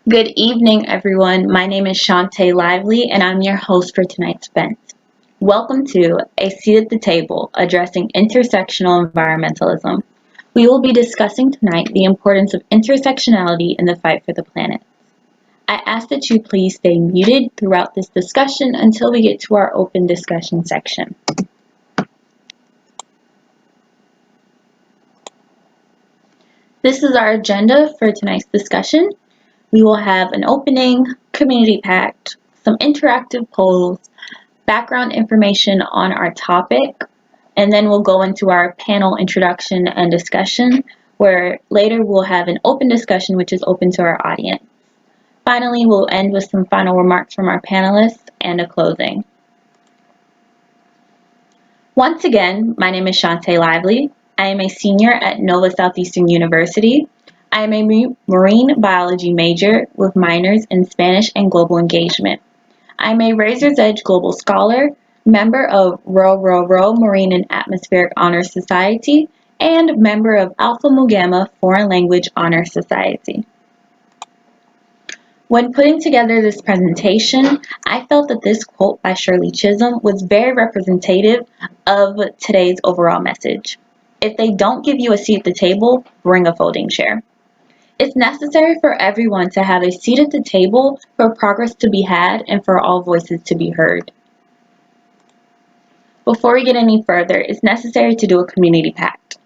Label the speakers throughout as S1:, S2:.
S1: Good evening, everyone. My name is Chanté Lively, and I'm your host for tonight's event. Welcome to A Seat at the Table, addressing intersectional environmentalism. We will be discussing tonight the importance of intersectionality in the fight for the planet. I ask that you please stay muted throughout this discussion until we get to our open discussion section. This is our agenda for tonight's discussion. We will have an opening, community pact, some interactive polls, background information on our topic, and then we'll go into our panel introduction and discussion, where later we'll have an open discussion which is open to our audience. Finally, we'll end with some final remarks from our panelists and a closing. Once again, my name is Chanté Lively. I am a senior at Nova Southeastern University. I am a marine biology major with minors in Spanish and global engagement. I am a Razor's Edge Global Scholar, member of Rho Marine and Atmospheric Honor Society, and member of Alpha Mu Gamma Foreign Language Honor Society. When putting together this presentation, I felt that this quote by Shirley Chisholm was very representative of today's overall message. If they don't give you a seat at the table, bring a folding chair. It's necessary for everyone to have a seat at the table for progress to be had and for all voices to be heard. Before we get any further, it's necessary to do a community pact.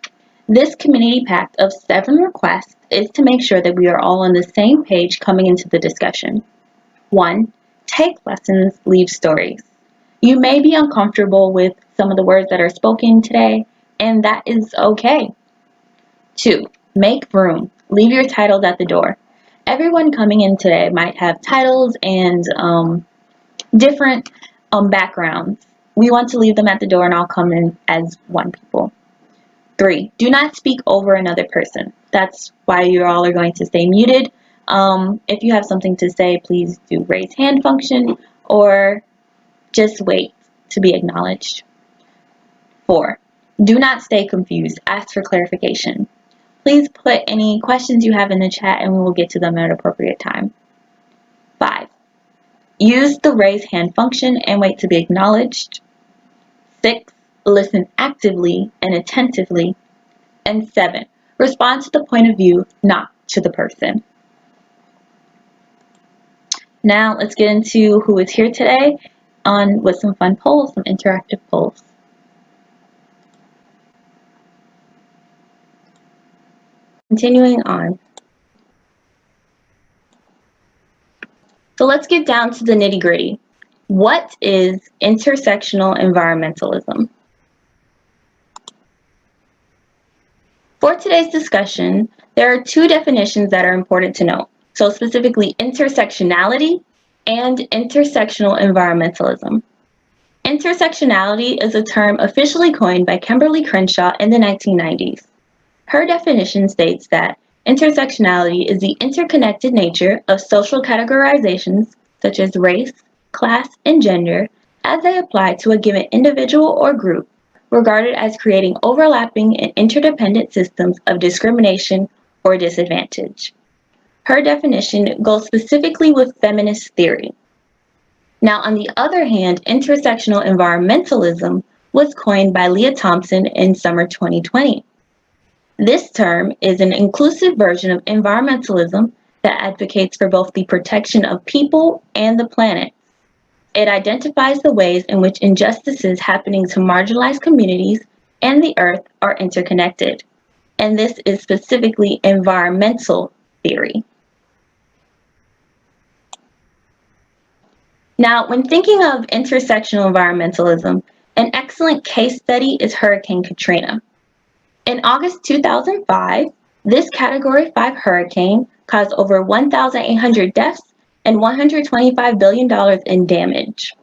S1: This community pact of 7 requests is to make sure that we are all on the same page coming into the discussion. 1. Take lessons, leave stories. You may be uncomfortable with some of the words that are spoken today, and that is okay. 2. Make room. Leave your titles at the door. Everyone coming in today might have titles and different backgrounds. We want to leave them at the door and all come in as one people. 3. Do not speak over another person. That's why you all are going to stay muted. If you have something to say, please do raise hand function or just wait to be acknowledged. 4. Do not stay confused. Ask for clarification. Please put any questions you have in the chat and we will get to them at an appropriate time. 5. Use the raise hand function and wait to be acknowledged. 6. Listen actively and attentively. And 7. Respond to the point of view, not to the person. Now let's get into who is here today with some fun polls, some interactive polls. Continuing on. So let's get down to the nitty-gritty. What is intersectional environmentalism? For today's discussion, there are 2 definitions that are important to note. So specifically intersectionality and intersectional environmentalism. Intersectionality is a term officially coined by Kimberly Crenshaw in the 1990s. Her definition states that intersectionality is the interconnected nature of social categorizations such as race, class, and gender as they apply to a given individual or group, regarded as creating overlapping and interdependent systems of discrimination or disadvantage. Her definition goes specifically with feminist theory. Now, on the other hand, intersectional environmentalism was coined by Leah Thompson in summer 2020. This term is an inclusive version of environmentalism that advocates for both the protection of people and the planet. It identifies the ways in which injustices happening to marginalized communities and the earth are interconnected. And this is specifically environmental theory. Now, when thinking of intersectional environmentalism, an excellent case study is Hurricane Katrina. In August 2005, this Category 5 hurricane caused over 1,800 deaths and $125 billion in damage.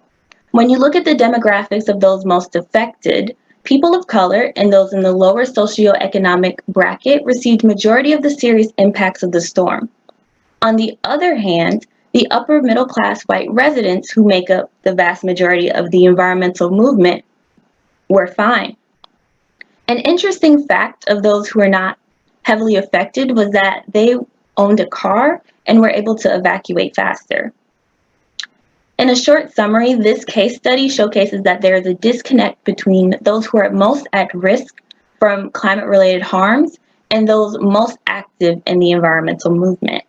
S1: When you look at the demographics of those most affected, people of color and those in the lower socioeconomic bracket received majority of the serious impacts of the storm. On the other hand, the upper middle class white residents who make up the vast majority of the environmental movement were fine. An interesting fact of those who were not heavily affected was that they owned a car and were able to evacuate faster. In a short summary, this case study showcases that there is a disconnect between those who are most at risk from climate-related harms and those most active in the environmental movement.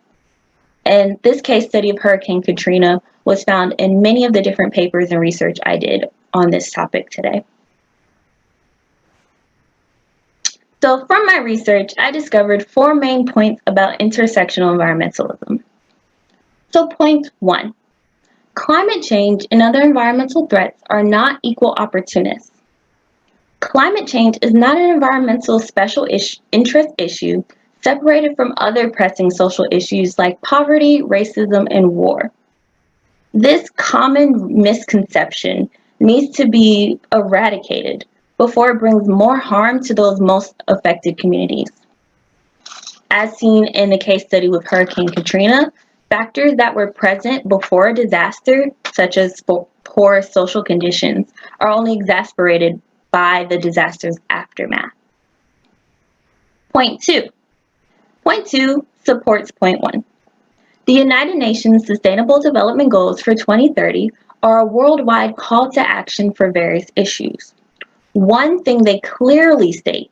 S1: And this case study of Hurricane Katrina was found in many of the different papers and research I did on this topic today. So from my research, I discovered 4 main points about intersectional environmentalism. So point 1, climate change and other environmental threats are not equal opportunists. Climate change is not an environmental special interest issue separated from other pressing social issues like poverty, racism, and war. This common misconception needs to be eradicated before it brings more harm to those most affected communities. As seen in the case study with Hurricane Katrina, factors that were present before a disaster, such as poor social conditions, are only exacerbated by the disaster's aftermath. Point 2. Point 2 supports point 1. The United Nations Sustainable Development Goals for 2030 are a worldwide call to action for various issues. One thing they clearly state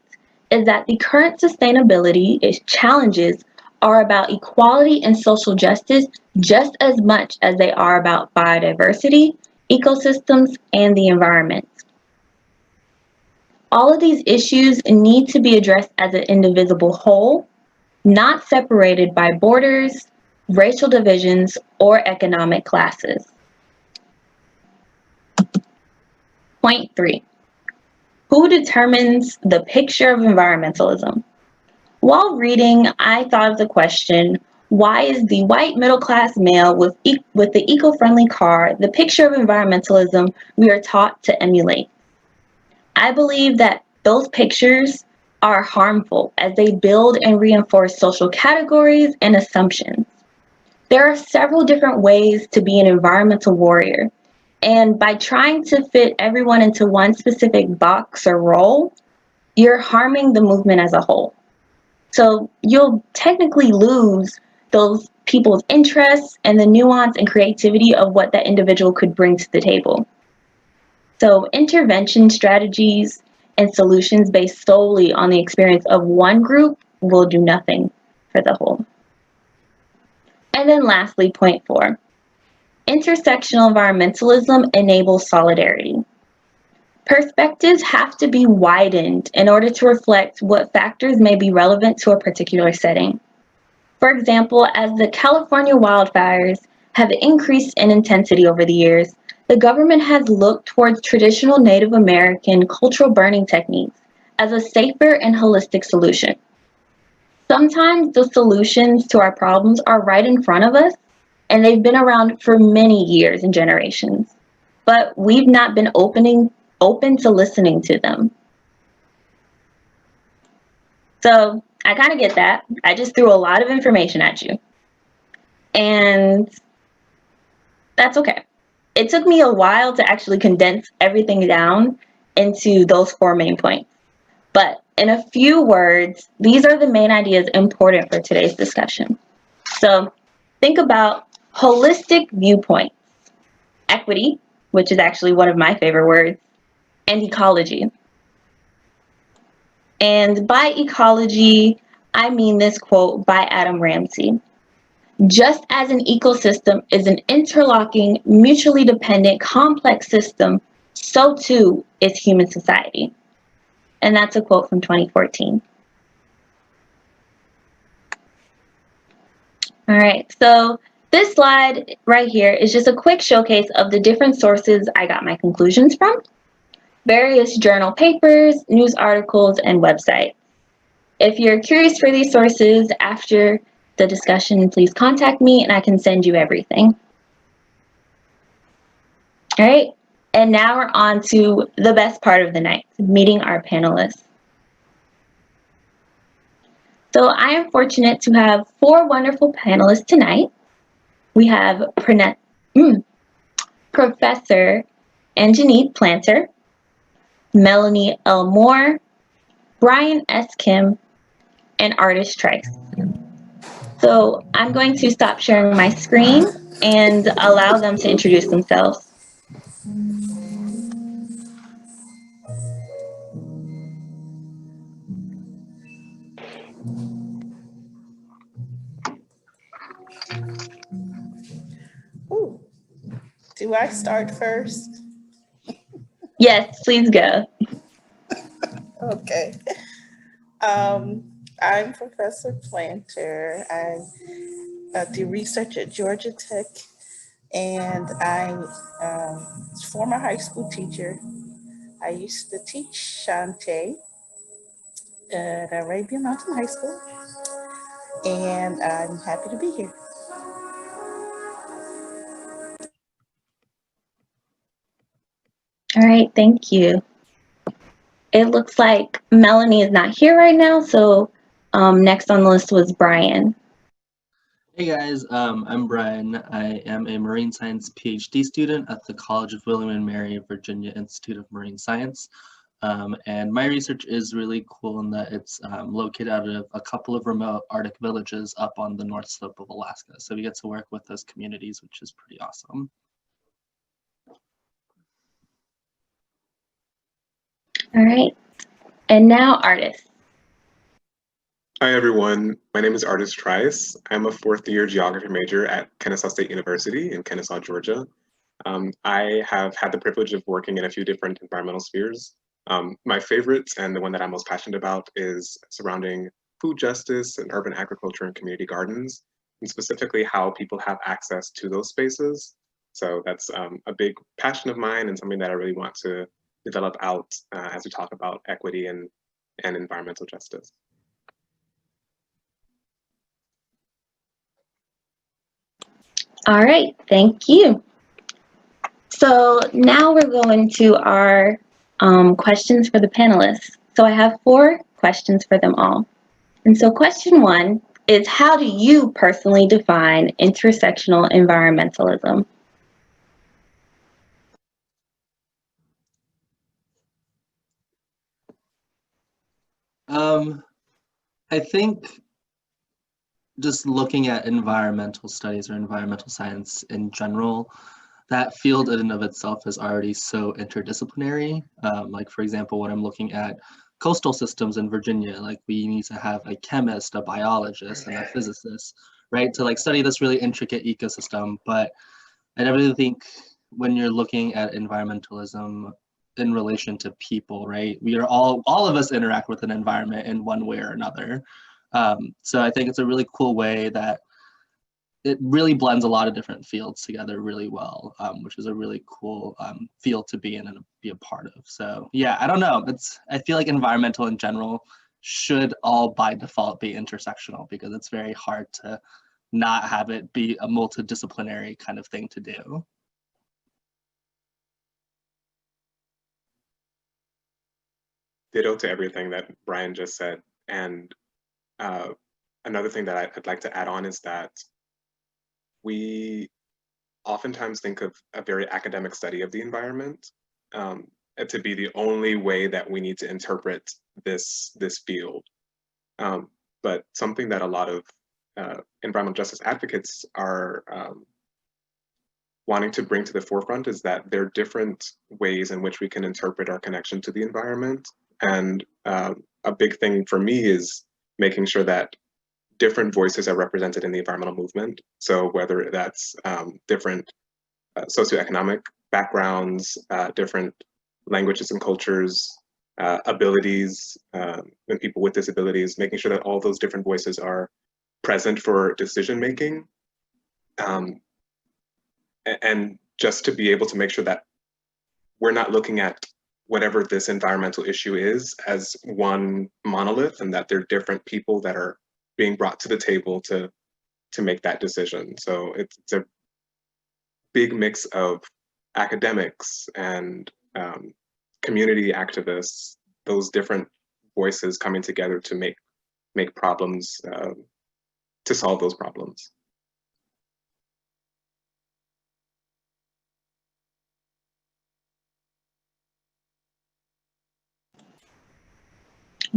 S1: is that the current sustainability challenges are about equality and social justice just as much as they are about biodiversity, ecosystems, and the environment. All of these issues need to be addressed as an indivisible whole, not separated by borders, racial divisions, or economic classes. Point 3. Who determines the picture of environmentalism? While reading, I thought of the question, why is the white middle-class male with the eco-friendly car the picture of environmentalism we are taught to emulate? I believe that those pictures are harmful as they build and reinforce social categories and assumptions. There are several different ways to be an environmental warrior, and by trying to fit everyone into one specific box or role, you're harming the movement as a whole. So you'll technically lose those people's interests and the nuance and creativity of what that individual could bring to the table. So intervention strategies and solutions based solely on the experience of one group will do nothing for the whole. And then lastly, point 4. Intersectional environmentalism enables solidarity. Perspectives have to be widened in order to reflect what factors may be relevant to a particular setting. For example, as the California wildfires have increased in intensity over the years, the government has looked towards traditional Native American cultural burning techniques as a safer and holistic solution. Sometimes the solutions to our problems are right in front of us, and they've been around for many years and generations, but we've not been open to listening to them. So I kind of get that. I just threw a lot of information at you, and that's okay. It took me a while to actually condense everything down into those 4 main points. But in a few words, these are the main ideas important for today's discussion. So think about holistic viewpoints, equity, which is actually one of my favorite words, and ecology. And by ecology, I mean this quote by Adam Ramsey. Just as an ecosystem is an interlocking, mutually dependent, complex system, so too is human society. And that's a quote from 2014. All right, so this slide right here is just a quick showcase of the different sources I got my conclusions from, various journal papers, news articles, and websites. If you're curious for these sources after the discussion, please contact me and I can send you everything. All right, and now we're on to the best part of the night, meeting our panelists. So I am fortunate to have 4 wonderful panelists tonight. We have Professor Anjanette Planter, Melanie L. Moore, Brian S. Kim, and artist Trice. So I'm going to stop sharing my screen and allow them to introduce themselves.
S2: Ooh. Do I start first?
S1: Yes, please go.
S2: Okay. I'm Professor Planter. I do research at Georgia Tech, and I'm a former high school teacher. I used to teach Chanté at Arabian Mountain High School, and I'm happy to be here.
S1: All right, thank you. It looks like Melanie is not here right now, so next on the list was Brian.
S3: Hey guys, I'm Brian. I am a marine science PhD student at the College of William and Mary, Virginia Institute of Marine Science. And my research is really cool in that it's located out of a couple of remote Arctic villages up on the north slope of Alaska. So we get to work with those communities, which is pretty awesome.
S1: All right, and now artists.
S4: Hi everyone, my name is Artist Trice. I'm a fourth year geography major at Kennesaw State University in Kennesaw, Georgia. I have had the privilege of working in a few different environmental spheres. My favorite and the one that I'm most passionate about is surrounding food justice and urban agriculture and community gardens, and specifically how people have access to those spaces. So that's a big passion of mine and something that I really want to develop out as we talk about equity and environmental justice.
S1: All right, thank you. So now we're going to our questions for the panelists. So I have 4 questions for them all. And so question 1 is, how do you personally define intersectional environmentalism?
S3: I think just looking at environmental studies or environmental science in general, that field in and of itself is already so interdisciplinary. Like for example, when I'm looking at coastal systems in Virginia, like we need to have a chemist, a biologist, and a physicist, right, to like study this really intricate ecosystem. But I really think when you're looking at environmentalism in relation to people, right, we are all of us interact with an environment in one way or another. So I think it's a really cool way that it really blends a lot of different fields together really well, which is a really cool field to be in and be a part of. So yeah, I don't know. I feel like environmental in general should all by default be intersectional because it's very hard to not have it be a multidisciplinary kind of thing to do.
S4: Ditto to everything that Brian just said. And another thing that I'd like to add on is that we oftentimes think of a very academic study of the environment to be the only way that we need to interpret this field. But something that a lot of environmental justice advocates are wanting to bring to the forefront is that there are different ways in which we can interpret our connection to the environment. And a big thing for me is making sure that different voices are represented in the environmental movement. So whether that's different socioeconomic backgrounds, different languages and cultures, abilities, and people with disabilities, making sure that all those different voices are present for decision making. And just to be able to make sure that we're not looking at whatever this environmental issue is as one monolith, and that there are different people that are being brought to the table to make that decision. So it's a big mix of academics and community activists, those different voices coming together to make problems, to solve those problems.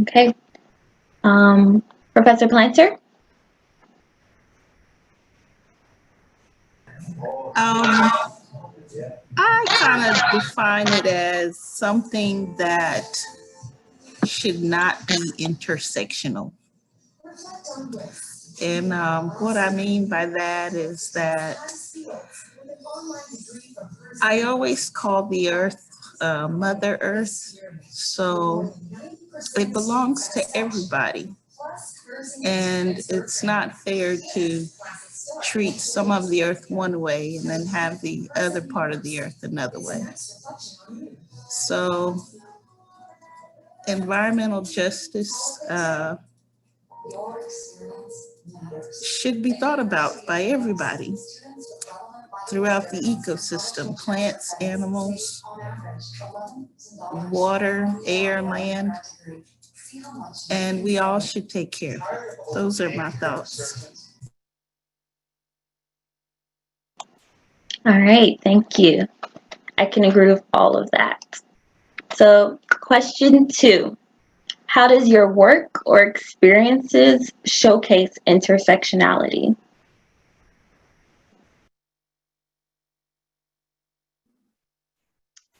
S1: Okay. Professor Planter?
S2: I kind of define it as something that should not be intersectional. And what I mean by that is that I always call the earth Mother Earth. So it belongs to everybody. And it's not fair to treat some of the earth one way and then have the other part of the earth another way. So environmental justice should be thought about by everybody throughout the ecosystem, plants, animals, water, air, land, and we all should take care of it. Those are my thoughts.
S1: All right, thank you. I can agree with all of that. So, question 2. How does your work or experiences showcase intersectionality?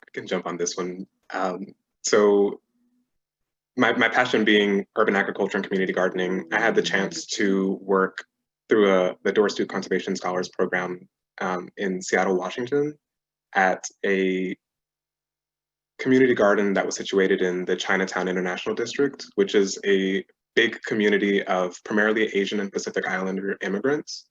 S4: I can jump on this one. So my passion being urban agriculture and community gardening, I had the chance to work through the Doris Duke Conservation Scholars Program in Seattle, Washington, at a community garden that was situated in the Chinatown International District, which is a big community of primarily Asian and Pacific Islander immigrants.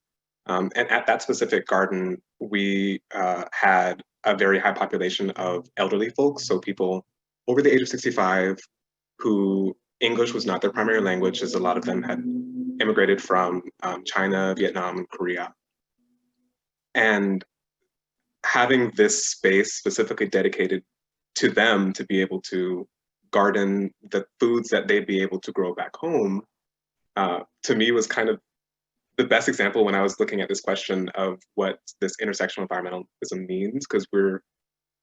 S4: And at that specific garden, we had a very high population of elderly folks, so people over the age of 65 who English was not their primary language, as a lot of them had immigrated from China, Vietnam, and Korea. And having this space specifically dedicated to them to be able to garden the foods that they'd be able to grow back home, to me was kind of the best example when I was looking at this question of what this intersectional environmentalism means, because we're,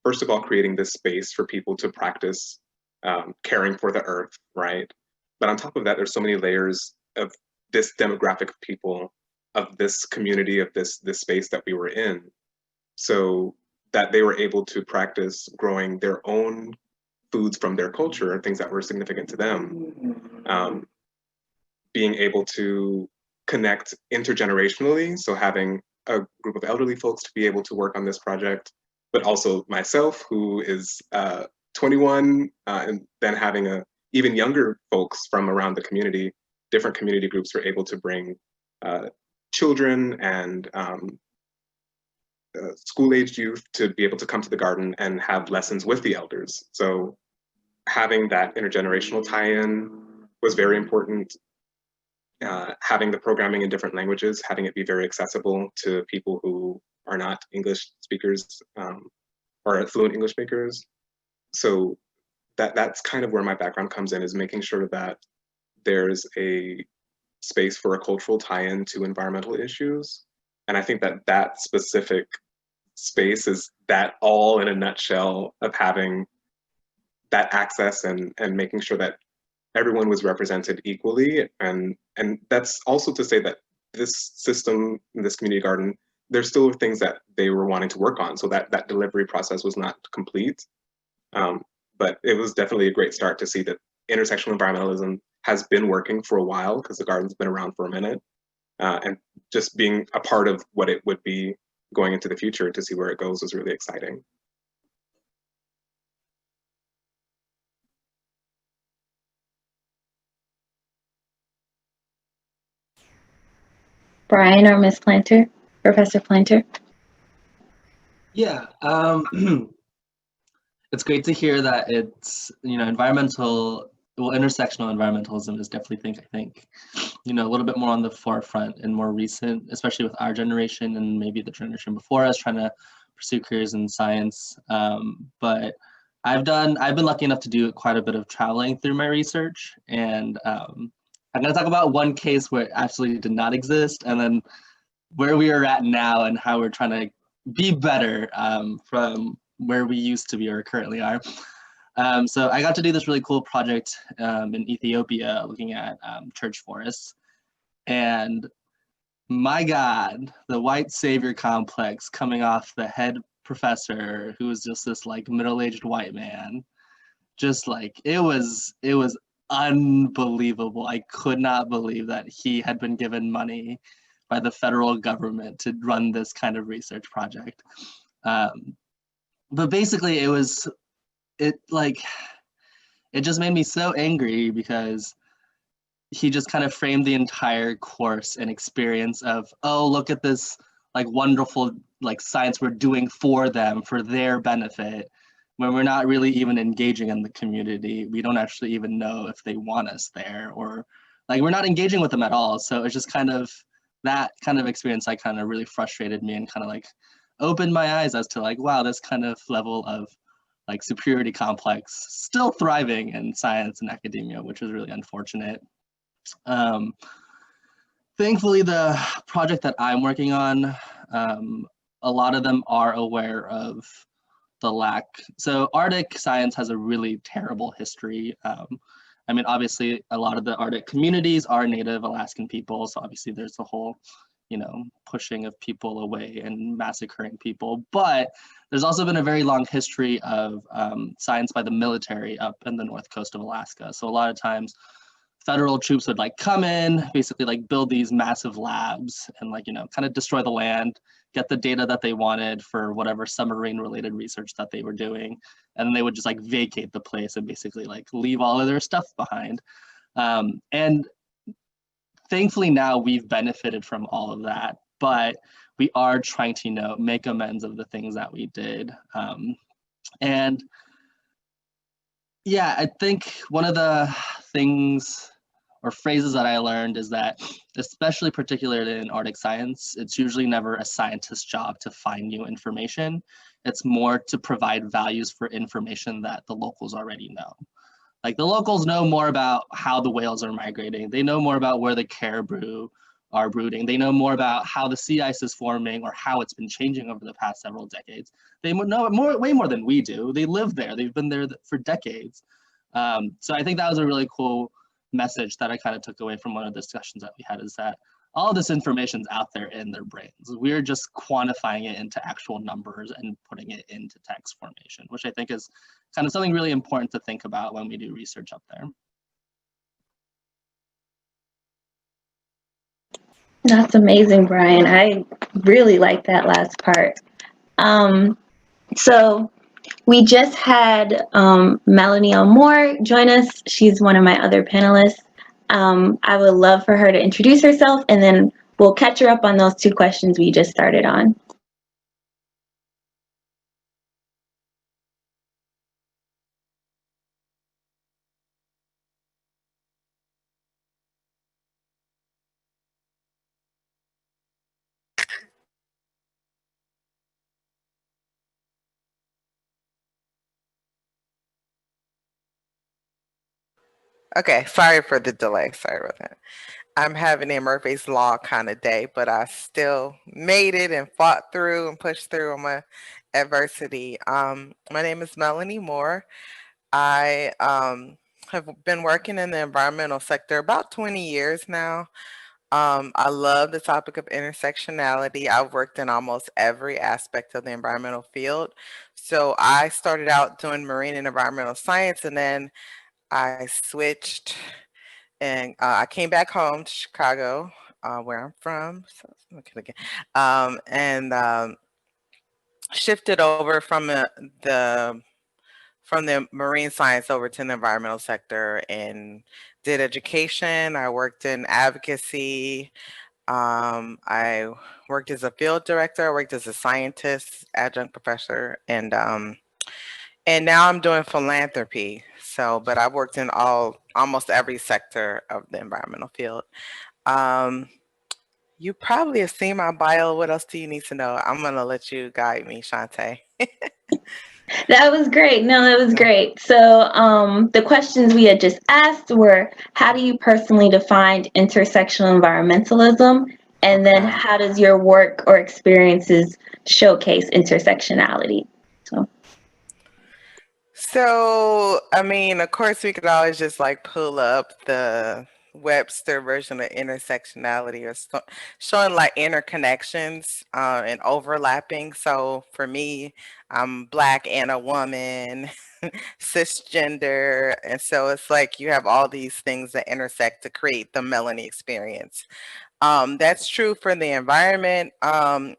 S4: first of all, creating this space for people to practice caring for the earth, right? But on top of that, there's so many layers of this demographic of people, of this community, of this space that we were in, so that they were able to practice growing their own foods from their culture, things that were significant to them, being able to connect intergenerationally, so having a group of elderly folks to be able to work on this project, but also myself, who is 21, and then having even younger folks from around the community, different community groups were able to bring children and school-aged youth to be able to come to the garden and have lessons with the elders. So having that intergenerational tie-in was very important. Having the programming in different languages, having it be very accessible to people who are not English speakers or fluent English speakers. So that's kind of where my background comes in, is making sure that there's a space for a cultural tie-in to environmental issues. And I think that that specific space is that all in a nutshell of having that access and making sure that everyone was represented equally. And that's also to say that this system, this community garden, there's still things that they were wanting to work on. So that delivery process was not complete. But it was definitely a great start to see that intersectional environmentalism has been working for a while, because the garden's been around for a minute. And just being a part of what it would be going into the future to see where it goes was really exciting.
S1: Brian or Ms. Planter, Professor Planter?
S3: Yeah, it's great to hear that it's, intersectional environmentalism is definitely, I think, a little bit more on the forefront and more recent, especially with our generation and maybe the generation before us trying to pursue careers in science. But I've been lucky enough to do quite a bit of traveling through my research, and I'm going to talk about one case where it absolutely did not exist, and then where we are at now and how we're trying to be better from where we used to be or currently are. So I got to do this really cool project in Ethiopia looking at church forests. And my God, the white savior complex coming off the head professor who was just this like middle-aged white man. Just like it was unbelievable. I could not believe that he had been given money by the federal government to run this kind of research project. But basically it just made me so angry because he just kind of framed the entire course and experience of, oh, look at this like wonderful like science we're doing for them, for their benefit, when we're not really even engaging in the community. We don't actually even know if they want us there, or like we're not engaging with them at all. So it's just kind of that kind of experience like kind of really frustrated me and kind of like opened my eyes as to like, wow, this kind of level of like superiority complex still thriving in science and academia, which is really unfortunate. Thankfully, the project that I'm working on, a lot of them are aware of the lack. So Arctic science has a really terrible history. I mean, obviously, a lot of the Arctic communities are Native Alaskan people, so obviously there's the whole, you know, pushing of people away and massacring people. But there's also been a very long history of science by the military up in the north coast of Alaska. So a lot of times, federal troops would like come in, basically like build these massive labs and like, you know, kind of destroy the land, get the data that they wanted for whatever submarine related research that they were doing. And then they would just like vacate the place and basically like leave all of their stuff behind. And thankfully now we've benefited from all of that, but we are trying to, you know, make amends of the things that we did. And yeah, I think one of the things or phrases that I learned is that, especially particularly in Arctic science, it's usually never a scientist's job to find new information. It's more to provide values for information that the locals already know. Like the locals know more about how the whales are migrating. They know more about where the caribou are brooding. They know more about how the sea ice is forming or how it's been changing over the past several decades. They know way more than we do. They live there. They've been there for decades. So I think that was a really cool message that I kind of took away from one of the discussions that we had, is that all this information's out there in their brains. We're just quantifying it into actual numbers and putting it into text formation, which I think is kind of something really important to think about when we do research up there.
S1: That's amazing, Brian. I really like that last part. So we just had Melania Moore join us. She's one of my other panelists. I would love for her to introduce herself, and then we'll catch her up on those two questions we just started on.
S5: Okay, sorry for the delay. Sorry about that. I'm having a Murphy's Law kind of day, but I still made it and fought through and pushed through on my adversity. My name is Melanie Moore. I have been working in the environmental sector about 20 years now. I love the topic of intersectionality. I've worked in almost every aspect of the environmental field. So I started out doing marine and environmental science, and then I switched and I came back home to Chicago, where I'm from. So, okay, and shifted over from the marine science over to the environmental sector and did education. I worked in advocacy. I worked as a field director. I worked as a scientist, adjunct professor, and now I'm doing philanthropy. So, but I've worked in almost every sector of the environmental field. You probably have seen my bio. What else do you need to know? I'm gonna let you guide me, Chanté.
S1: That was great. No, that was great. So the questions we had just asked were, how do you personally define intersectional environmentalism? And then how does your work or experiences showcase intersectionality?
S5: So, I mean, of course, we could always just like pull up the Webster version of intersectionality, or showing like interconnections and overlapping. So for me, I'm Black and a woman, cisgender, and so it's like you have all these things that intersect to create the Melanie experience. That's true for the environment. I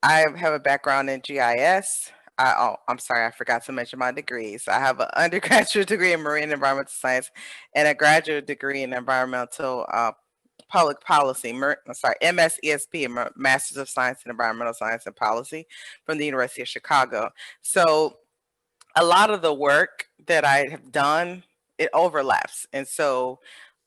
S5: have a background in GIS. I'm sorry, I forgot to mention my degrees. I have an undergraduate degree in marine environmental science and a graduate degree in environmental public policy. MSESP, Masters of Science in Environmental Science and Policy from the University of Chicago. So a lot of the work that I have done, it overlaps. And so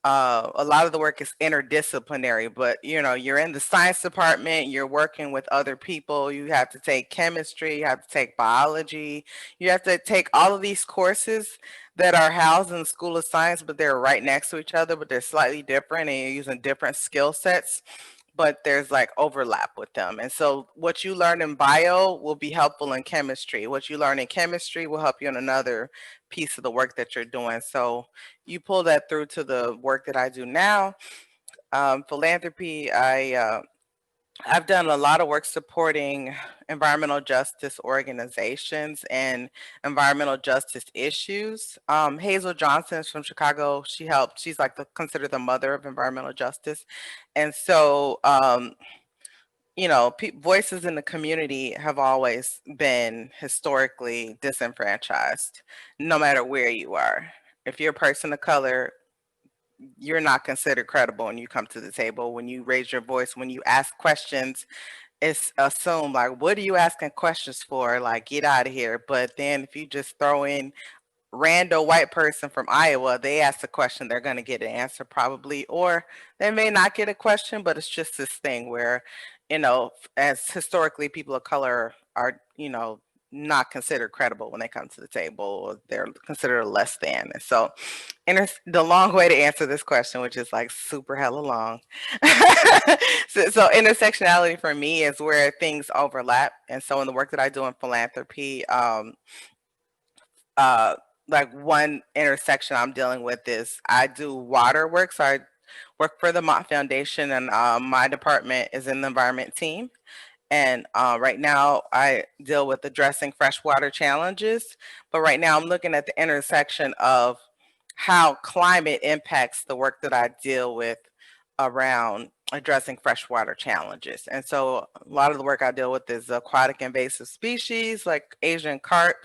S5: a lot of the work is interdisciplinary, but you're in the science department, you're working with other people, you have to take chemistry, you have to take biology, you have to take all of these courses that are housed in the School of Science, but they're right next to each other, but they're slightly different and you're using different skill sets, but there's like overlap with them. And so what you learn in bio will be helpful in chemistry. What you learn in chemistry will help you in another piece of the work that you're doing. So you pull that through to the work that I do now. Philanthropy, I've done a lot of work supporting environmental justice organizations and environmental justice issues. Hazel Johnson is from Chicago. She's like considered the mother of environmental justice. And so, voices in the community have always been historically disenfranchised, no matter where you are. If you're a person of color, you're not considered credible when you come to the table. When you raise your voice, when you ask questions, it's assumed like, what are you asking questions for? Like, get out of here. But then if you just throw in random white person from Iowa, they ask a question, they're going to get an answer probably, or they may not get a question, but it's just this thing where, as historically people of color are, not considered credible when they come to the table, or they're considered less than. And so the long way to answer this question, which is like super hella long. so intersectionality for me is where things overlap. And so in the work that I do in philanthropy, like one intersection I'm dealing with is I do water work. So I work for the Mott Foundation, and my department is in the environment team. And right now I deal with addressing freshwater challenges. But right now I'm looking at the intersection of how climate impacts the work that I deal with around addressing freshwater challenges. And so a lot of the work I deal with is aquatic invasive species like Asian carp.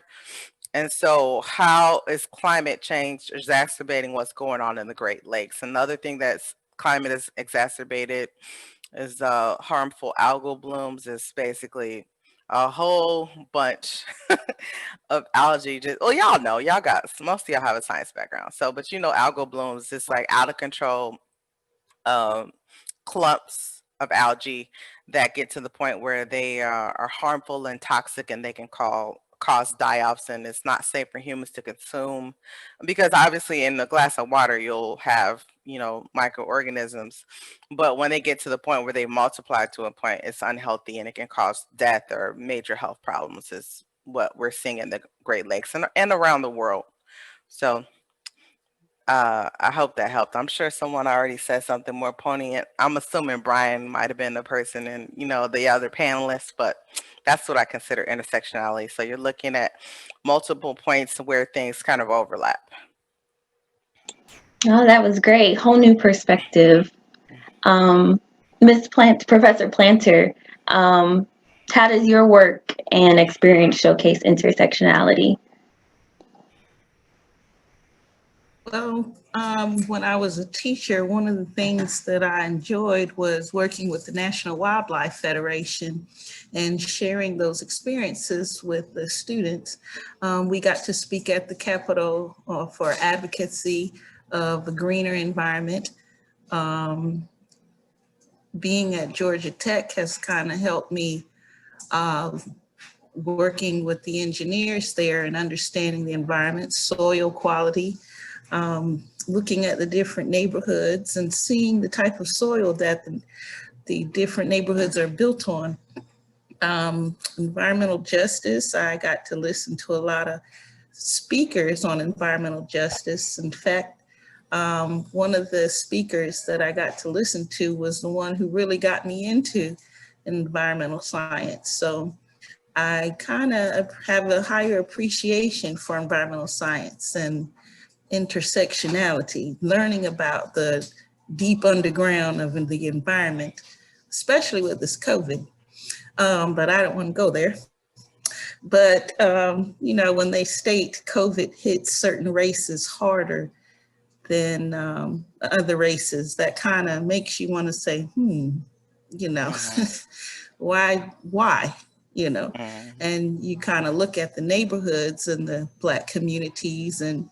S5: And so how is climate change exacerbating what's going on in the Great Lakes? Another thing that's climate is exacerbated is harmful algal blooms. Is basically a whole bunch of algae. Y'all know, most of y'all have a science background. So, but algal blooms, just like out of control clumps of algae that get to the point where they are harmful and toxic, and they can cause die-offs, and it's not safe for humans to consume, because obviously in a glass of water you'll have microorganisms, but when they get to the point where they multiply to a point, it's unhealthy and it can cause death or major health problems, is what we're seeing in the Great Lakes and around the world. So I hope that helped. I'm sure someone already said something more poignant. I'm assuming Brian might have been the person and the other panelists, but that's what I consider intersectionality. So you're looking at multiple points where things kind of overlap.
S1: Oh, that was great. Whole new perspective. Professor Planter, how does your work and experience showcase intersectionality?
S2: Well, when I was a teacher, one of the things that I enjoyed was working with the National Wildlife Federation and sharing those experiences with the students. We got to speak at the Capitol for advocacy of a greener environment. Being at Georgia Tech has kind of helped me working with the engineers there and understanding the environment, soil quality, looking at the different neighborhoods and seeing the type of soil that the different neighborhoods are built on. Environmental justice, I got to listen to a lot of speakers on environmental justice. In fact, One of the speakers that I got to listen to was the one who really got me into environmental science. So I kind of have a higher appreciation for environmental science and intersectionality, learning about the deep underground of the environment, especially with this COVID. But I don't want to go there. But, you know, when they state COVID hits certain races harder than other races, that kind of makes you want to say, you know, why, you know, and you kind of look at the neighborhoods and the Black communities and,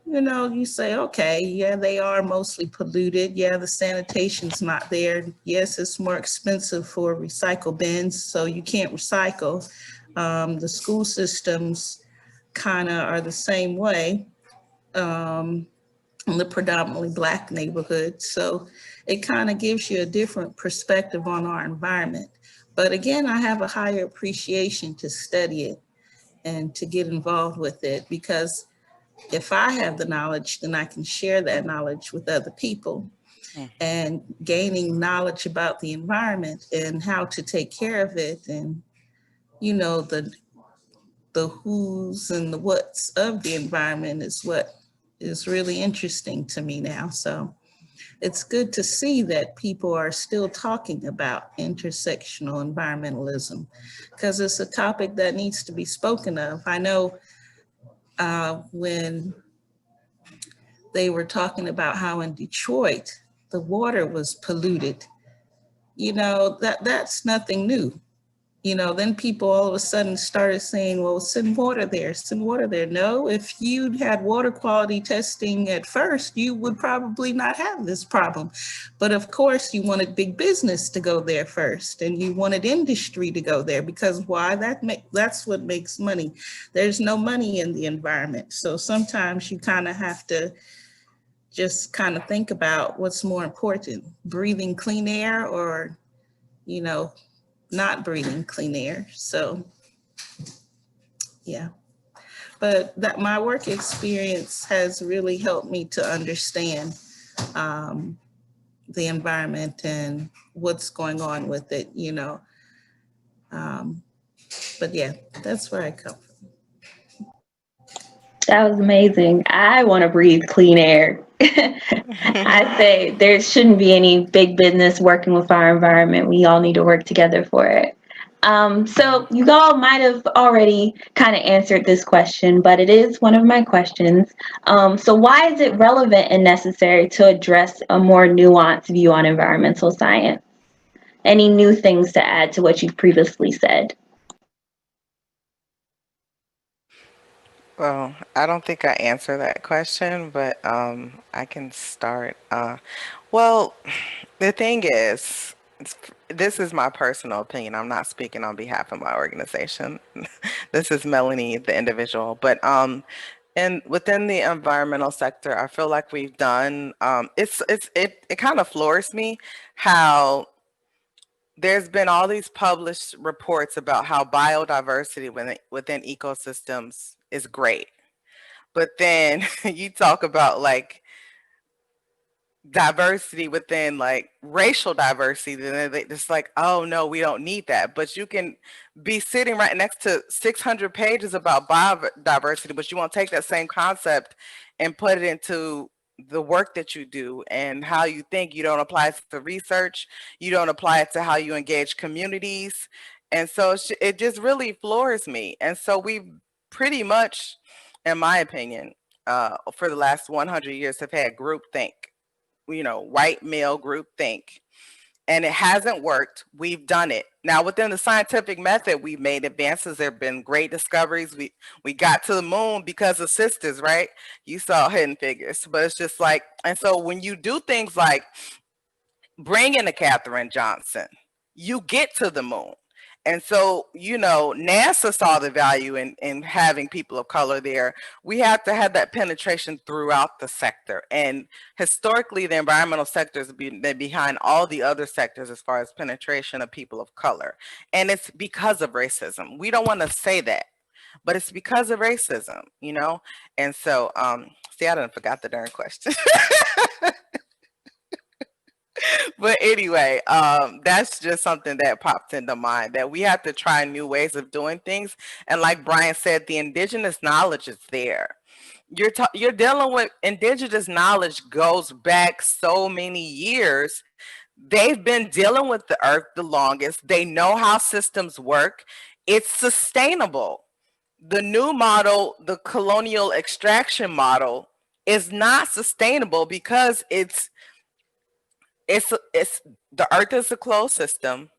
S2: you know, you say, okay, yeah, they are mostly polluted. Yeah, the sanitation's not there. Yes, it's more expensive for recycle bins, so you can't recycle. The school systems kind of are the same way in the predominantly Black neighborhood. So it kind of gives you a different perspective on our environment. But again, I have a higher appreciation to study it and to get involved with it, because if I have the knowledge, then I can share that knowledge with other people. And gaining knowledge about the environment and how to take care of it, and, you know, the who's and the what's of the environment is what is really interesting to me now. So it's good to see that people are still talking about intersectional environmentalism, because it's a topic that needs to be spoken of. I know when they were talking about how in Detroit, the water was polluted, you know, that's nothing new. You know, then people all of a sudden started saying, well, send water there, send water there. No, if you'd had water quality testing at first, you would probably not have this problem. But of course, you wanted big business to go there first, and you wanted industry to go there, because why? That's what makes money. There's no money in the environment. So sometimes you kind of have to just kind of think about what's more important, breathing clean air or, you know, not breathing clean air. So yeah, but that my work experience has really helped me to understand the environment and what's going on with it, you know. But yeah, that's where I come from.
S1: That was amazing. I want to breathe clean air. I say there shouldn't be any big business working with our environment. We all need to work together for it. So you all might have already kind of answered this question, but it is one of my questions. So why is it relevant and necessary to address a more nuanced view on environmental science? Any new things to add to what you've previously said?
S5: Well, I don't think I answer that question, but I can start. Well, the thing is, this is my personal opinion. I'm not speaking on behalf of my organization. This is Melanie, the individual. But and within the environmental sector, I feel like we've done. It kind of floors me how there's been all these published reports about how biodiversity within ecosystems is great. But then you talk about like diversity within like racial diversity, then it's like, oh no, we don't need that. But you can be sitting right next to 600 pages about biodiversity, but you won't take that same concept and put it into the work that you do and how you think. You don't apply it to research, you don't apply it to how you engage communities. And so it just really floors me. And so we've pretty much, in my opinion, for the last 100 years have had groupthink, you know, white male group think, and it hasn't worked. We've done it. Now within the scientific method, we've made advances. There have been great discoveries. We got to the moon because of sisters, right? You saw Hidden Figures, but it's just like, and so when you do things like bring in a Katherine Johnson, you get to the moon. And so, you know, NASA saw the value in having people of color there. We have to have that penetration throughout the sector. And historically, the environmental sector has been behind all the other sectors as far as penetration of people of color. And it's because of racism. We don't want to say that, but it's because of racism, you know? And so See, I done forgot the darn question. But anyway, that's just something that popped into mind, that we have to try new ways of doing things. And like Brian said, the indigenous knowledge is there. You're dealing with indigenous knowledge goes back so many years. They've been dealing with the earth the longest. They know how systems work. It's sustainable. The new model, the colonial extraction model, is not sustainable because it's the earth is a closed system.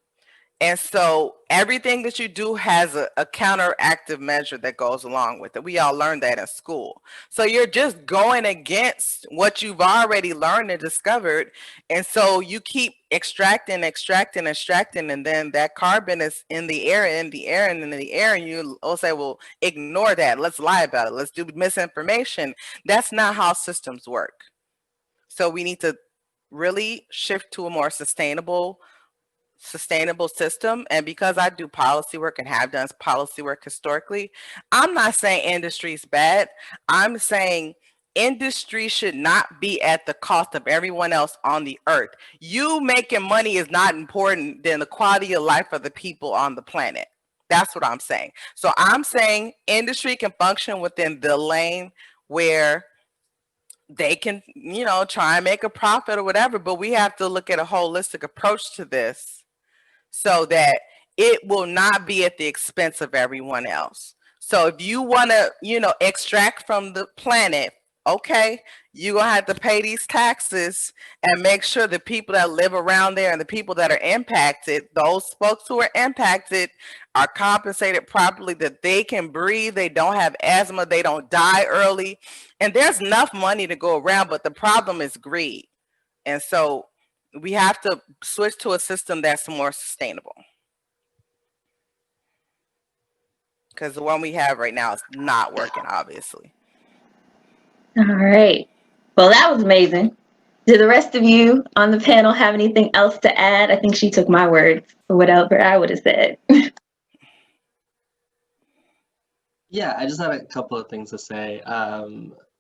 S5: And so everything that you do has a counteractive measure that goes along with it. We all learned that in school. So you're just going against what you've already learned and discovered. And so you keep extracting, and then that carbon is in the air, and you will say, well, ignore that. Let's lie about it. Let's do misinformation. That's not how systems work. So we need to really shift to a more sustainable system. And because I do policy work and have done policy work historically, I'm not saying industry is bad. I'm saying industry should not be at the cost of everyone else on the earth. You making money is not important than the quality of life of the people on the planet. That's what I'm saying. So I'm saying industry can function within the lane where they can, try and make a profit or whatever, but we have to look at a holistic approach to this so that it will not be at the expense of everyone else. So if you want to, extract from the planet, okay, you're going to have to pay these taxes and make sure the people that live around there and the people that are impacted, those folks who are impacted, are compensated properly, that they can breathe, they don't have asthma, they don't die early. And there's enough money to go around, but the problem is greed. And so we have to switch to a system that's more sustainable. Because the one we have right now is not working, obviously.
S1: All right. Well, that was amazing. Do the rest of you on the panel have anything else to add? I think she took my words for whatever I would have said.
S3: Yeah, I just had a couple of things to say.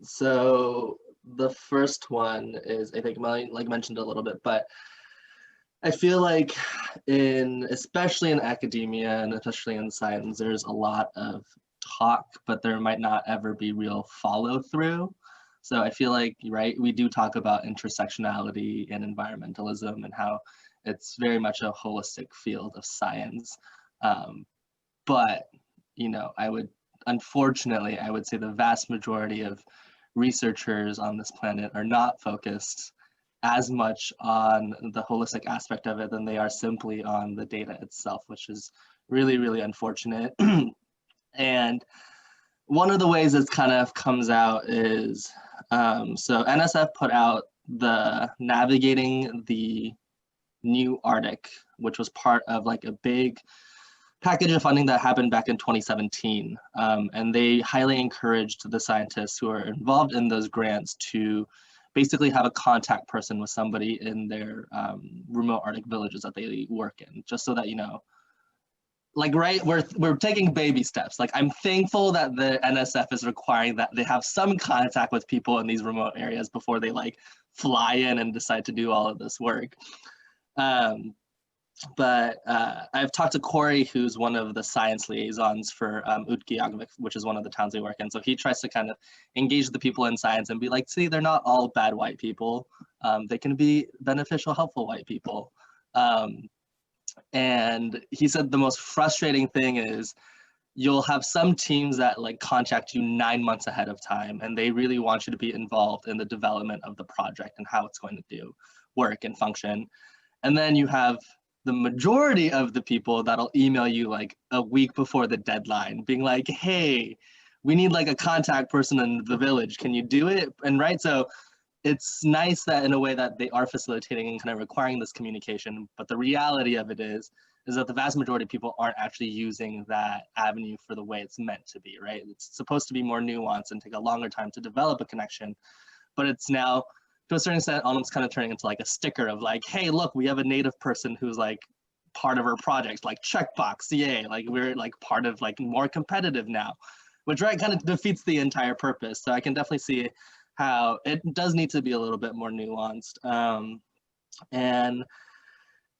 S3: So the first one is, I think Melanie mentioned a little bit, but I feel like especially in academia and especially in science, there's a lot of talk, but there might not ever be real follow through. So I feel like, right, we do talk about intersectionality and environmentalism and how it's very much a holistic field of science. But, unfortunately, I would say the vast majority of researchers on this planet are not focused as much on the holistic aspect of it than they are simply on the data itself, which is really, really unfortunate. And one of the ways this kind of comes out is, so NSF put out the Navigating the New Arctic, which was part of like a big package of funding that happened back in 2017. And they highly encouraged the scientists who are involved in those grants to basically have a contact person with somebody in their remote Arctic villages that they work in, just so that, right, we're taking baby steps. Like, I'm thankful that the NSF is requiring that they have some contact with people in these remote areas before they fly in and decide to do all of this work. But I've talked to Corey, who's one of the science liaisons for Utqiagvik, which is one of the towns we work in. So he tries to kind of engage the people in science and be like, see, they're not all bad white people. They can be beneficial, helpful white people. And he said the most frustrating thing is you'll have some teams that contact you 9 months ahead of time, and they really want you to be involved in the development of the project and how it's going to work and function. And then you have the majority of the people that'll email you a week before the deadline being like, hey, we need a contact person in the village. Can you do it? And right, so it's nice that in a way that they are facilitating and kind of requiring this communication, but the reality of it is that the vast majority of people aren't actually using that avenue for the way it's meant to be, right? It's supposed to be more nuanced and take a longer time to develop a connection, but it's now, to a certain extent, almost kind of turning into a sticker of hey, look, we have a native person who's part of our project, checkbox, yay, we're part of more competitive now, which right kind of defeats the entire purpose. So I can definitely see how it does need to be a little bit more nuanced. And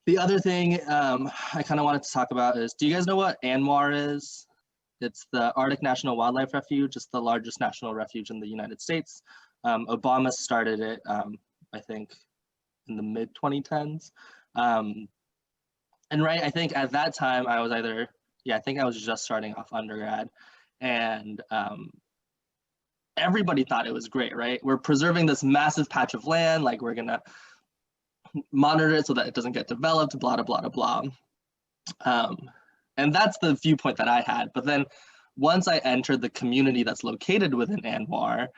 S3: the other thing I kind of wanted to talk about is, do you guys know what ANWR is? It's the Arctic National Wildlife Refuge. It's the largest national refuge in the United States. Obama started it, I think, in the mid-2010s. And right, I think at that time I was I think I was just starting off undergrad, and everybody thought it was great, right? We're preserving this massive patch of land, like we're gonna monitor it so that it doesn't get developed, blah, blah, blah, blah. And that's the viewpoint that I had. But then once I entered the community that's located within ANWR,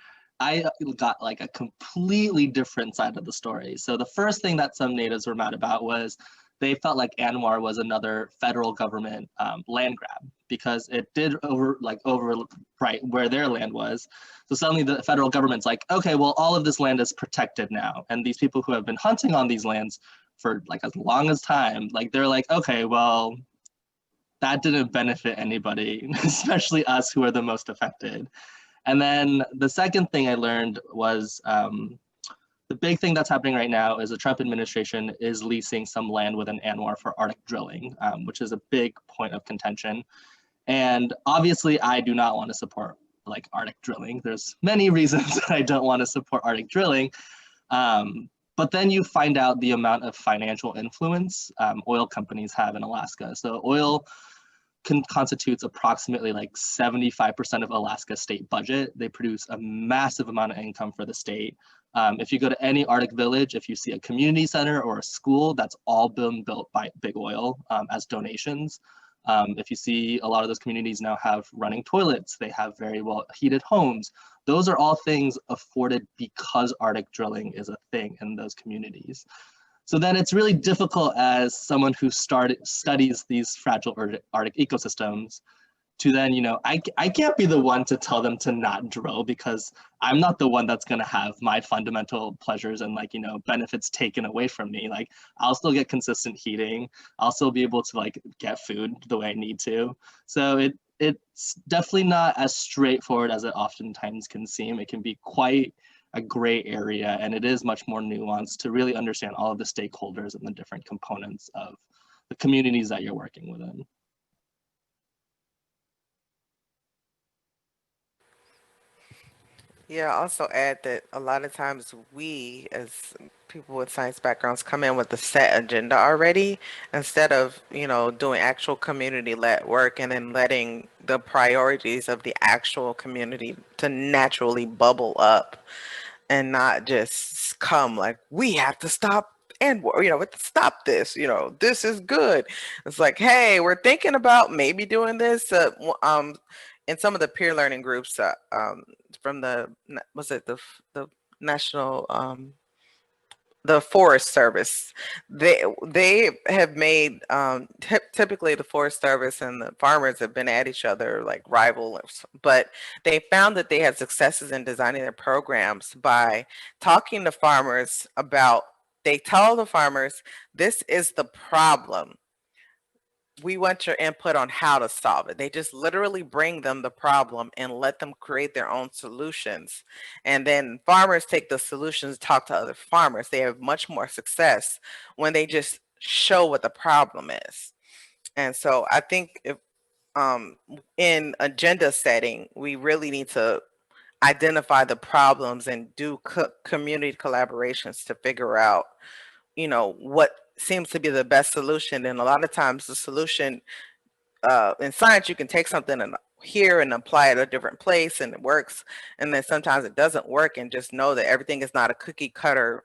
S3: I got like a completely different side of the story. So the first thing that some natives were mad about was they felt like ANWR was another federal government land grab, because it did overwrite where their land was. So suddenly the federal government's like, okay, well, all of this land is protected now. And these people who have been hunting on these lands for like as long as time, like they're like, okay, well, that didn't benefit anybody, especially us who are the most affected. And then the second thing I learned was the big thing that's happening right now is the Trump administration is leasing some land within ANWR for Arctic drilling, which is a big point of contention. And obviously I do not want to support like Arctic drilling. There's many reasons that I don't want to support Arctic drilling. But then you find out the amount of financial influence oil companies have in Alaska. So oil constitutes approximately like 75% of Alaska's state budget. They produce a massive amount of income for the state. If you go to any Arctic village, if you see a community center or a school, that's all been built by Big Oil as donations. If you see, a lot of those communities now have running toilets, they have very well heated homes. Those are all things afforded because Arctic drilling is a thing in those communities. So then it's really difficult as someone who studies these fragile Arctic ecosystems to then, I can't be the one to tell them to not drill, because I'm not the one that's gonna have my fundamental pleasures and benefits taken away from me. Like I'll still get consistent heating. I'll still be able to get food the way I need to. So it's definitely not as straightforward as it oftentimes can seem. It can be quite a gray area, and it is much more nuanced to really understand all of the stakeholders and the different components of the communities that you're working within.
S5: Yeah, I'll also add that a lot of times we, as people with science backgrounds, come in with a set agenda already, instead of, doing actual community-led work and then letting the priorities of the actual community to naturally bubble up and not just come like, we have to stop and we have to stop this, this is good. It's like, hey, we're thinking about maybe doing this. In some of the peer learning groups from the national the Forest Service, they have made typically the Forest Service and the farmers have been at each other like rivals, but they found that they had successes in designing their programs by talking to farmers about, they tell the farmers, this is the problem, we want your input on how to solve it. They just literally bring them the problem and let them create their own solutions. And then farmers take the solutions, talk to other farmers. They have much more success when they just show what the problem is. And so I think if in agenda setting, we really need to identify the problems and do community collaborations to figure out, what seems to be the best solution. And a lot of times the solution in science, you can take something and here and apply it a different place and it works. And then sometimes it doesn't work, and just know that everything is not a cookie cutter,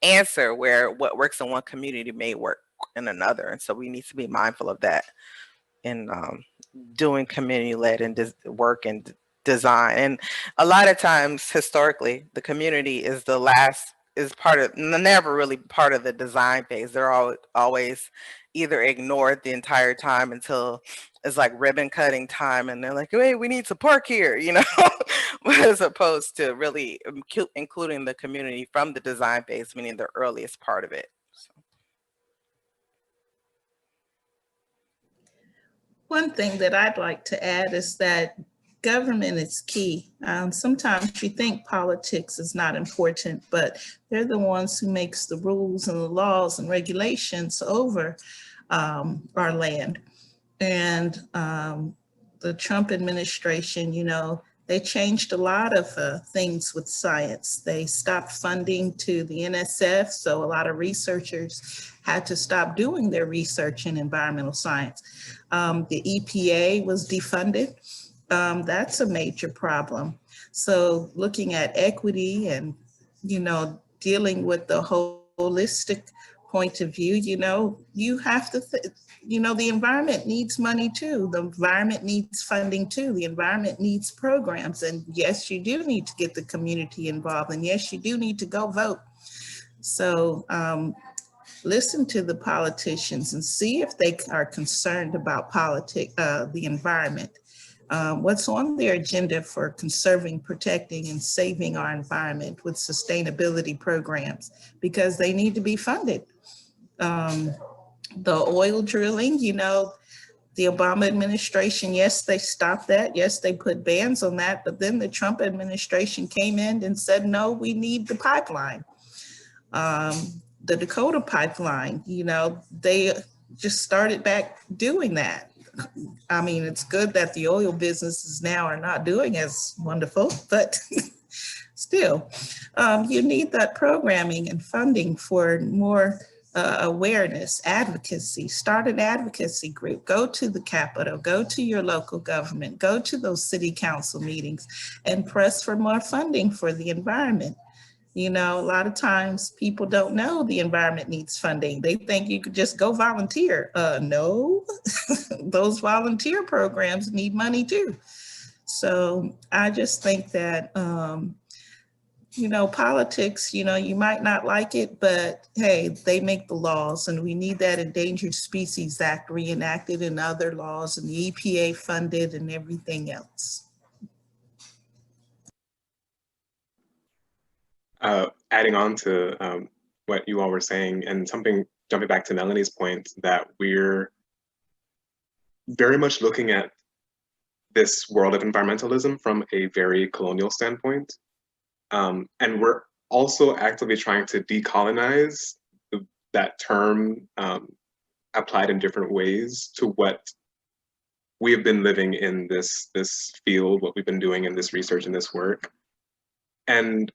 S5: answer where what works in one community may work in another. And so we need to be mindful of that in doing community-led and work and design. And a lot of times historically, the community is the last, is part of, never really part of the design phase. They're always either ignored the entire time until it's like ribbon cutting time, and they're like, hey, we need to park here, as opposed to really including the community from the design phase, meaning the earliest part of it. So.
S2: One thing that I'd like to add is that government is key. Sometimes you think politics is not important, but they're the ones who makes the rules and the laws and regulations over our land. And the Trump administration, you know, they changed a lot of things with science. They stopped funding to the NSF, so a lot of researchers had to stop doing their research in environmental science. The EPA was defunded. That's a major problem. So looking at equity and, you know, dealing with the holistic point of view, you know, you have to, you know, the environment needs money too. The environment needs funding too. The environment needs programs. And yes, you do need to get the community involved. And yes, you do need to go vote. So listen to the politicians and see if they are concerned about the environment. What's on their agenda for conserving, protecting, and saving our environment with sustainability programs, because they need to be funded. The oil drilling, you know, the Obama administration, yes, they stopped that. Yes, they put bans on that. But then the Trump administration came in and said, no, we need the pipeline. The Dakota pipeline, you know, they just started back doing that. I mean, it's good that the oil businesses now are not doing as wonderful, but still, you need that programming and funding for more awareness, advocacy. Start an advocacy group, go to the Capitol, go to your local government, go to those city council meetings and press for more funding for the environment. You know, a lot of times people don't know the environment needs funding. They think you could just go volunteer. No, those volunteer programs need money too. So I just think that, you know, politics, you know, you might not like it, but hey, they make the laws, and we need that Endangered Species Act reenacted and other laws, and the EPA funded and everything else.
S4: Adding on to what you all were saying, and something jumping back to Melanie's point, that we're very much looking at this world of environmentalism from a very colonial standpoint. And we're also actively trying to decolonize that term applied in different ways to what we have been living in this field, what we've been doing in this research and this work. And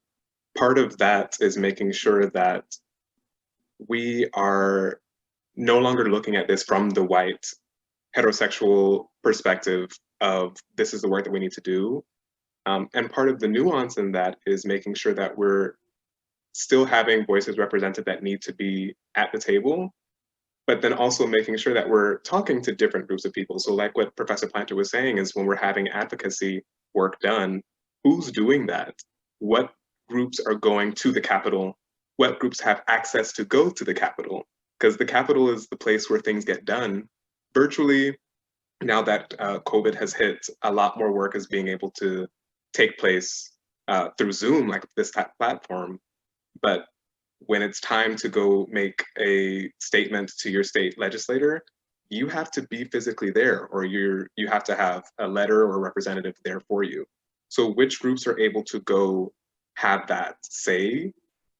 S4: part of that is making sure that we are no longer looking at this from the white heterosexual perspective of this is the work that we need to do. And part of the nuance in that is making sure that we're still having voices represented that need to be at the table, but then also making sure that we're talking to different groups of people. So like what Professor Planter was saying is, when we're having advocacy work done, who's doing that? What groups are going to the Capitol? What groups have access to go to the Capitol? Because the Capitol is the place where things get done. Virtually, now that COVID has hit, a lot more work is being able to take place through Zoom, like this platform. But when it's time to go make a statement to your state legislator, you have to be physically there, or you have to have a letter or a representative there for you. So which groups are able to go have that say,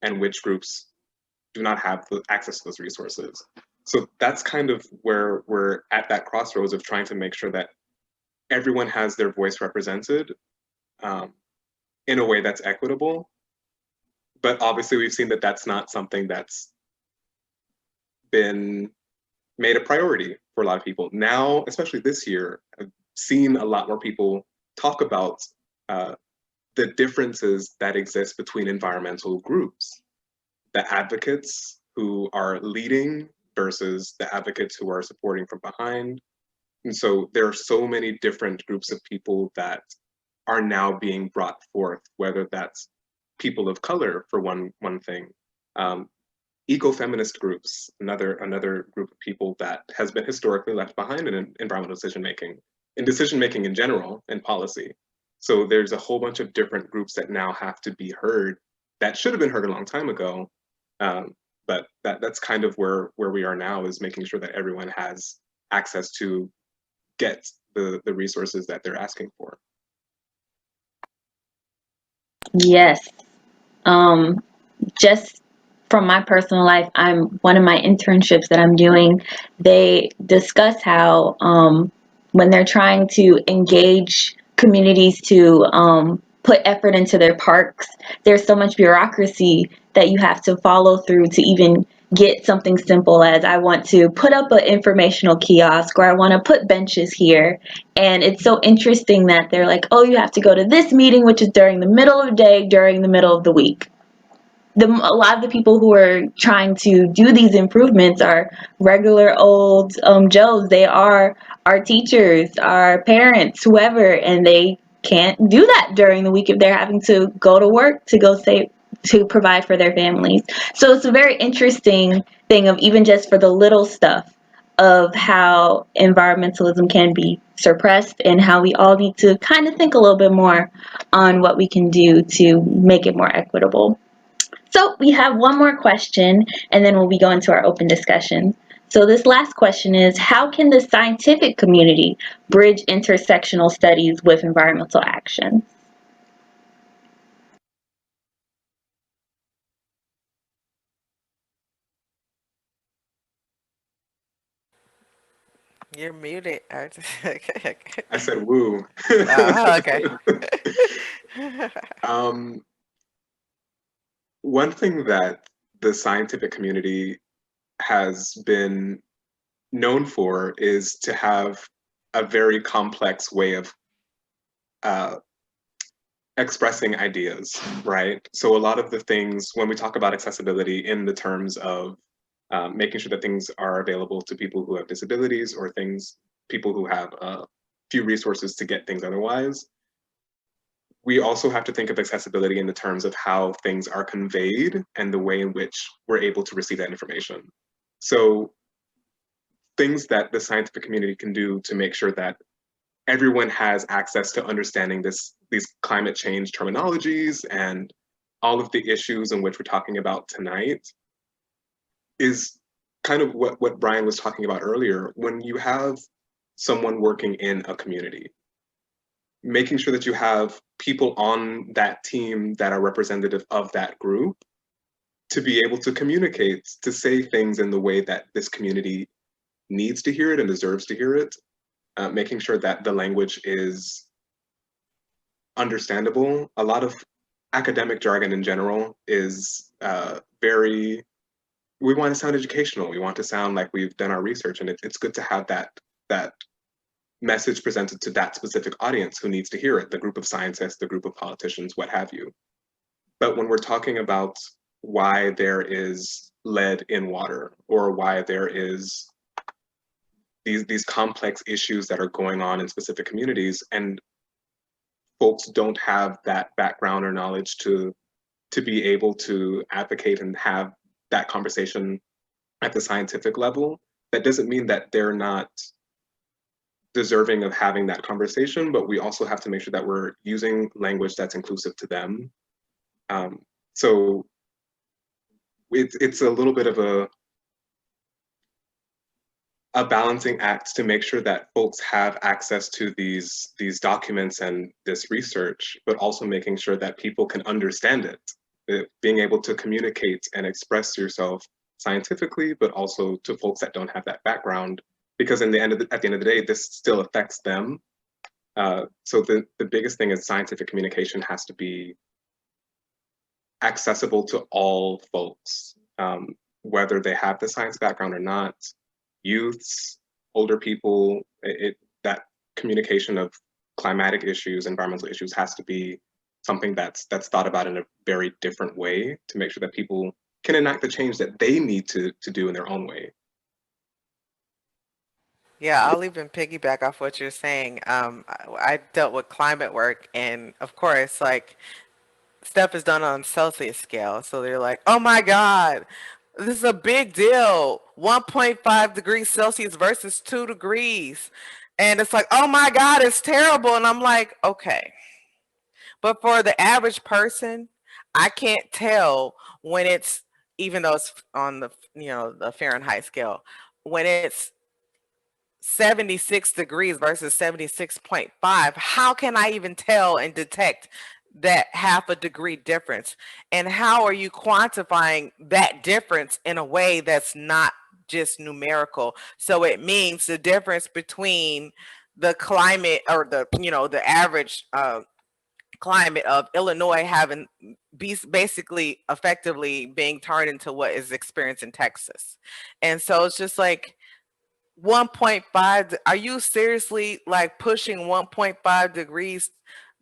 S4: and which groups do not have the access to those resources? So that's kind of where we're at that crossroads of trying to make sure that everyone has their voice represented in a way that's equitable. But obviously we've seen that that's not something that's been made a priority for a lot of people. Now, especially this year, I've seen a lot more people talk about the differences that exist between environmental groups. The advocates who are leading versus the advocates who are supporting from behind. And so there are so many different groups of people that are now being brought forth, whether that's people of color for one thing, eco-feminist groups, another group of people that has been historically left behind in environmental decision-making in general, in policy. So there's a whole bunch of different groups that now have to be heard that should have been heard a long time ago. But that's kind of where we are now, is making sure that everyone has access to get the resources that they're asking for.
S1: Yes. Just from my personal life, one of my internships that I'm doing, they discuss how when they're trying to engage communities to put effort into their parks, there's so much bureaucracy that you have to follow through to even get something simple as I want to put up an informational kiosk or I want to put benches here. And it's so interesting that they're like, oh, you have to go to this meeting, which is during the middle of the day, during the middle of the week. A lot of the people who are trying to do these improvements are regular old Joes. They are our teachers, our parents, whoever, and they can't do that during the week if they're having to go to work to provide for their families. So it's a very interesting thing of even just for the little stuff of how environmentalism can be suppressed and how we all need to kind of think a little bit more on what we can do to make it more equitable. So we have one more question, and then we'll be going to our open discussion. So this last question is, how can the scientific community bridge intersectional studies with environmental action?
S5: You're muted.
S4: I said woo.
S5: Oh, okay.
S4: One thing that the scientific community has been known for is to have a very complex way of expressing ideas, right? So a lot of the things, when we talk about accessibility in the terms of making sure that things are available to people who have disabilities or people who have few resources to get things otherwise, we also have to think of accessibility in the terms of how things are conveyed and the way in which we're able to receive that information. So things that the scientific community can do to make sure that everyone has access to understanding these climate change terminologies and all of the issues in which we're talking about tonight is kind of what Brian was talking about earlier. When you have someone working in a community, making sure that you have people on that team that are representative of that group to be able to communicate, to say things in the way that this community needs to hear it and deserves to hear it, making sure that the language is understandable. A lot of academic jargon in general is we want to sound educational. We want to sound like we've done our research, and it's good to have that message presented to that specific audience who needs to hear it, the group of scientists, the group of politicians, what have you. But when we're talking about why there is lead in water or why there is these complex issues that are going on in specific communities and folks don't have that background or knowledge to be able to advocate and have that conversation at the scientific level, that doesn't mean that they're not deserving of having that conversation, but we also have to make sure that we're using language that's inclusive to them. So it's a little bit of a balancing act to make sure that folks have access to these documents and this research, but also making sure that people can understand it, being able to communicate and express yourself scientifically, but also to folks that don't have that background, because at the end of the day, this still affects them. So the biggest thing is scientific communication has to be accessible to all folks, whether they have the science background or not. Youths, older people, that communication of climatic issues, environmental issues has to be something that's thought about in a very different way to make sure that people can enact the change that they need to do in their own way.
S5: Yeah, I'll even piggyback off what you're saying. I dealt with climate work, and of course, like, stuff is done on Celsius scale. So they're like, oh my God, this is a big deal. 1.5 degrees Celsius versus 2 degrees. And it's like, oh my God, it's terrible. And I'm like, okay. But for the average person, I can't tell when it's, even though it's on the, the Fahrenheit scale, when it's 76 degrees versus 76.5, how can I even tell and detect that half a degree difference? And how are you quantifying that difference in a way that's not just numerical? So it means the difference between the climate, or the, you know, the average climate of Illinois having basically effectively being turned into what is experienced in Texas. And so it's just like 1.5, are you seriously like pushing 1.5 degrees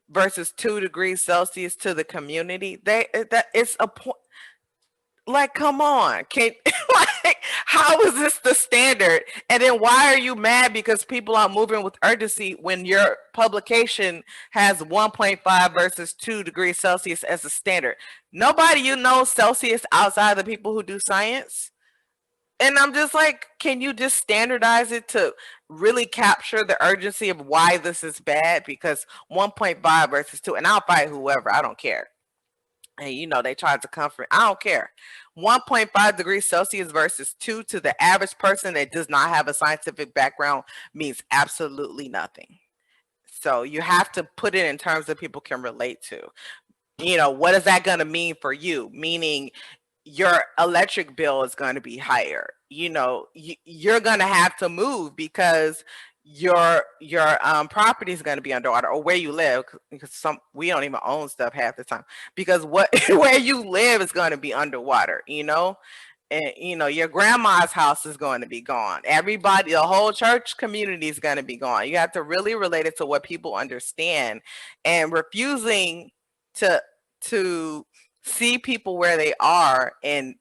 S5: versus 2 degrees Celsius to the community? That it's a point. Like, come on, can like, how is this the standard? And then why are you mad because people are moving with urgency when your publication has 1.5 versus 2 degrees Celsius as a standard? Nobody you know Celsius outside the people who do science. And I'm just like, can you just standardize it to really capture the urgency of why this is bad? Because 1.5 versus 2, and I'll fight whoever, I don't care. And you know, they tried to comfort, I don't care. 1.5 degrees Celsius versus 2 to the average person that does not have a scientific background means absolutely nothing. So you have to put it in terms that people can relate to. You know, what is that going to mean for you? Meaning your electric bill is going to be higher. You know, you're going to have to move because your property is going to be underwater, or where you live, because we don't even own stuff half the time, because what where you live is going to be underwater, you know. And you know, your grandma's house is going to be gone. Everybody, the whole church community is going to be gone. You have to really relate it to what people understand, and refusing to see people where they are and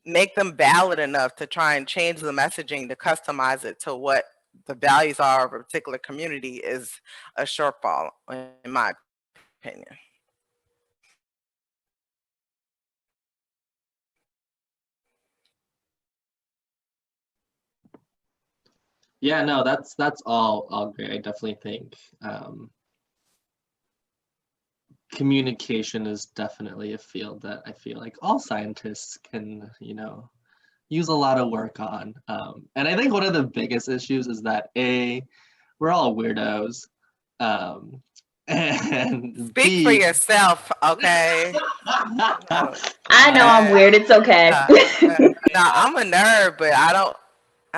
S5: make them valid enough to try and change the messaging to customize it to what the values are of a particular community is a shortfall, in my opinion.
S3: Yeah, no, that's all great. I definitely think communication is definitely a field that I feel like all scientists can, you know, use a lot of work on. And I think one of the biggest issues is that we're all weirdos. And
S5: Speak for yourself, okay?
S1: I know I'm weird. It's okay.
S5: No, I'm a nerd, but I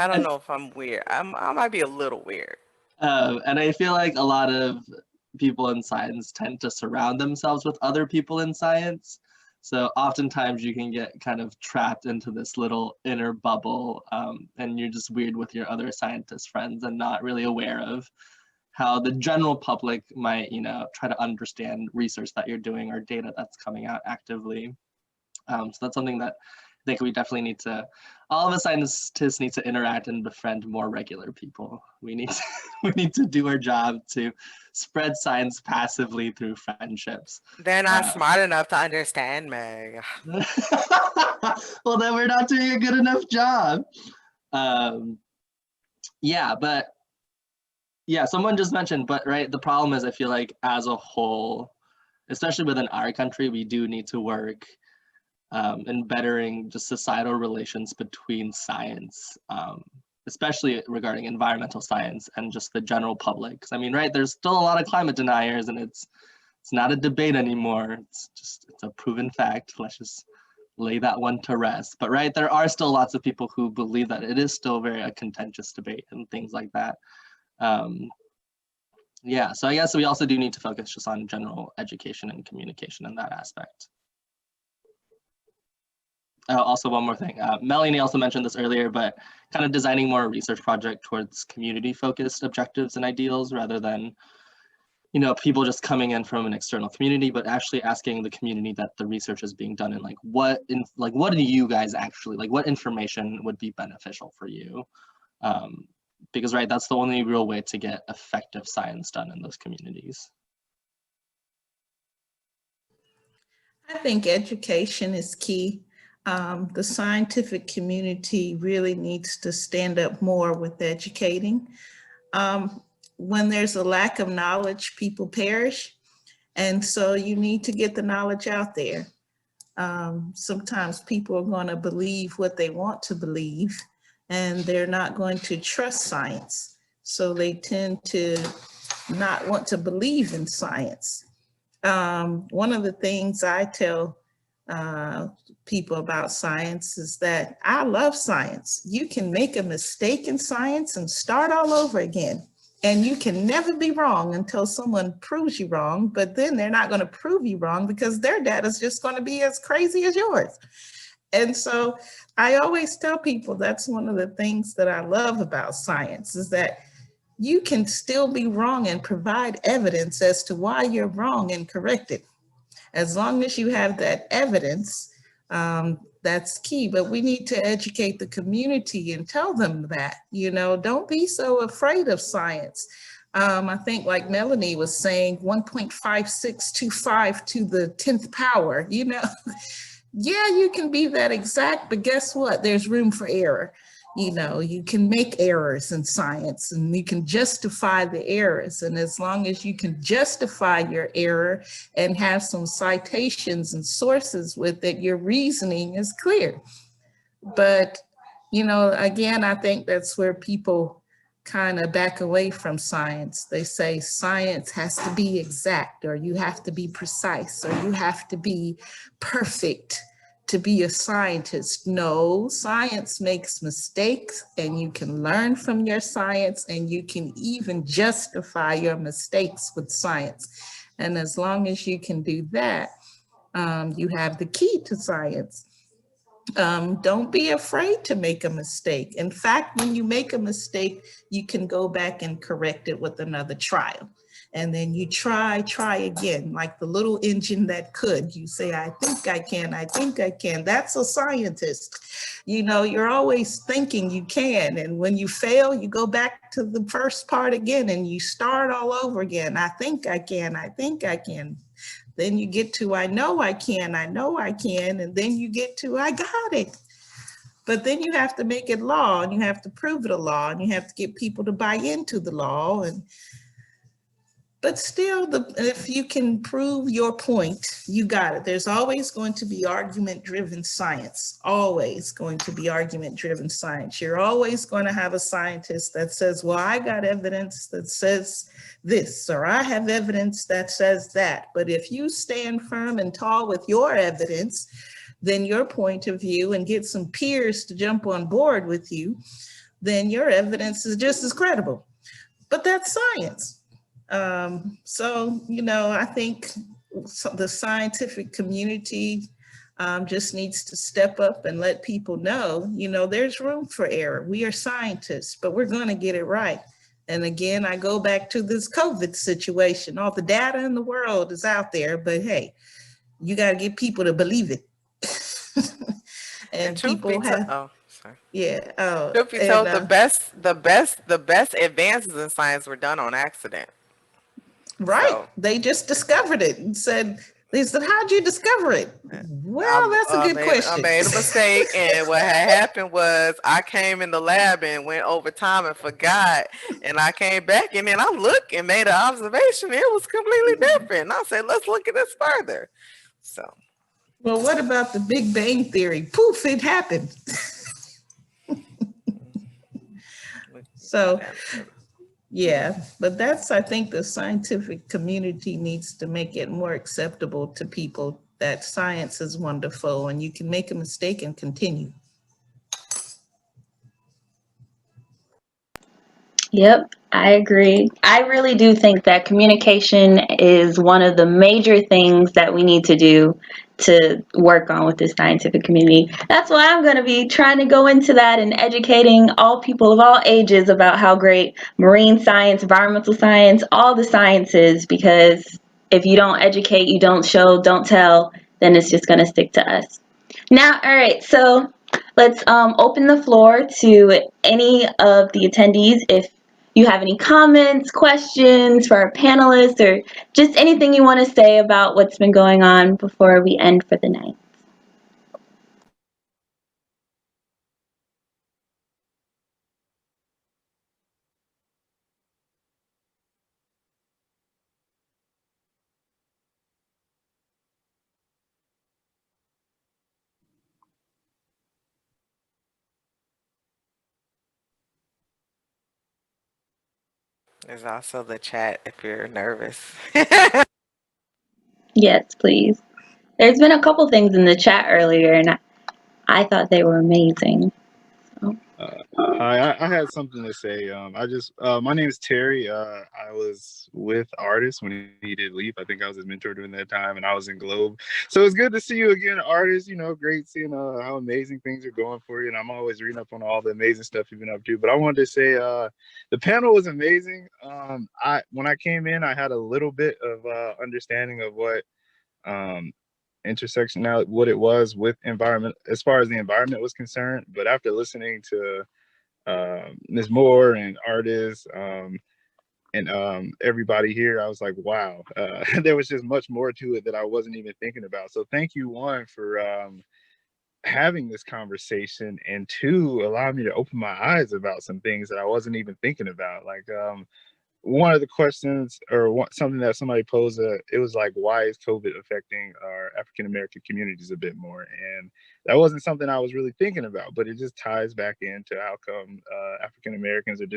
S5: don't know if I'm weird. I might be a little weird.
S3: And I feel like a lot of people in science tend to surround themselves with other people in science. So oftentimes you can get kind of trapped into this little inner bubble, and you're just weird with your other scientist friends and not really aware of how the general public might, you know, try to understand research that you're doing or data that's coming out actively. So that's something that I think we definitely need to, all of us scientists need to interact and befriend more regular people. We need to do our job to spread science passively through friendships.
S5: They're not smart enough to understand me.
S3: Well, then we're not doing a good enough job. Yeah, but yeah, someone just mentioned, but right, the problem is I feel like as a whole, especially within our country, we do need to work in bettering just societal relations between science, especially regarding environmental science and just the general public. 'Cause I mean, right, there's still a lot of climate deniers, and it's not a debate anymore. It's a proven fact. Let's just lay that one to rest. But right, there are still lots of people who believe that it is still very a contentious debate and things like that. Yeah, so I guess we also do need to focus just on general education and communication in that aspect. Also, one more thing. Melanie also mentioned this earlier, but kind of designing more research project towards community-focused objectives and ideals rather than, you know, people just coming in from an external community, but actually asking the community that the research is being done in, like, what do you guys actually, like, what information would be beneficial for you? Because, right, that's the only real way to get effective science done in those communities.
S2: I think education is key. The scientific community really needs to stand up more with educating. When there's a lack of knowledge, people perish. And so you need to get the knowledge out there. Sometimes people are going to believe what they want to believe, and they're not going to trust science. So they tend to not want to believe in science. One of the things I tell people about science is that I love science. You can make a mistake in science and start all over again. And you can never be wrong until someone proves you wrong, but then they're not going to prove you wrong because their data is just going to be as crazy as yours. And so I always tell people that's one of the things that I love about science is that you can still be wrong and provide evidence as to why you're wrong and correct it. As long as you have that evidence, that's key. But we need to educate the community and tell them that, don't be so afraid of science. I think like Melanie was saying, 1.5625 to the 10th power, yeah, you can be that exact, but guess what? There's room for error. You can make errors in science and you can justify the errors. And as long as you can justify your error and have some citations and sources with it, your reasoning is clear. But, again, I think that's where people kind of back away from science. They say science has to be exact, or you have to be precise, or you have to be perfect to be a scientist. No, science makes mistakes and you can learn from your science and you can even justify your mistakes with science. And as long as you can do that, you have the key to science. Don't be afraid to make a mistake. In fact, when you make a mistake, you can go back and correct it with another trial. And then you try again, like the little engine that could. You say, I think I can, I think I can. That's a scientist. You're always thinking you can. And when you fail, you go back to the first part again and you start all over again. I think I can, I think I can. Then you get to, I know I can, I know I can. And then you get to, I got it. But then you have to make it law and you have to prove it a law and you have to get people to buy into the law. But still, if you can prove your point, you got it. There's always going to be argument-driven science, always going to be argument-driven science. You're always going to have a scientist that says, well, I got evidence that says this, or I have evidence that says that. But if you stand firm and tall with your evidence, then your point of view, and get some peers to jump on board with you, then your evidence is just as credible. But that's science. So, I think the scientific community just needs to step up and let people know, there's room for error. We are scientists, but we're going to get it right. And again, I go back to this COVID situation. All the data in the world is out there, but hey, you got to get people to believe it. And people have. Yeah.
S5: Truth be told, the best advances in science were done on accident.
S2: Right. So, they just discovered it and said, how'd you discover it? Well, that's a good question.
S5: I made a mistake. And what had happened was I came in the lab and went over time and forgot. And I came back and then I looked and made an observation. It was completely different. And I said, let's look at this further. So.
S2: Well, what about the Big Bang Theory? Poof, it happened. So. Yeah, but I think the scientific community needs to make it more acceptable to people that science is wonderful and you can make a mistake and continue.
S1: Yep, I agree. I really do think that communication is one of the major things that we need to do to work on with the scientific community. That's why I'm going to be trying to go into that and educating all people of all ages about how great marine science, environmental science, all the sciences, because if you don't educate, you don't show, don't tell, then it's just going to stick to us. Now, all right, so let's open the floor to any of the attendees. If you have any comments, questions for our panelists, or just anything you want to say about what's been going on before we end for the night.
S5: There's also the chat if you're nervous.
S1: Yes, please. There's been a couple things in the chat earlier, and I thought they were amazing.
S6: Hi, I had something to say. My name is Terry. I was with Artist when he did Leap. I think I was his mentor during that time, and I was in Globe. So it's good to see you again, Artist. You know, great seeing how amazing things are going for you. And I'm always reading up on all the amazing stuff you've been up to. But I wanted to say the panel was amazing. When I came in, I had a little bit of understanding of what intersectionality, what it was with environment, as far as the environment was concerned. But after listening to Ms. Moore and Artists and everybody here, I was like, wow, there was just much more to it that I wasn't even thinking about. So thank you, one, for having this conversation, and two, allowing me to open my eyes about some things that I wasn't even thinking about. Like one of the questions, or something that somebody posed, it was like, why is COVID affecting our African-American communities a bit more? And that wasn't something I was really thinking about, but it just ties back into how come African-Americans are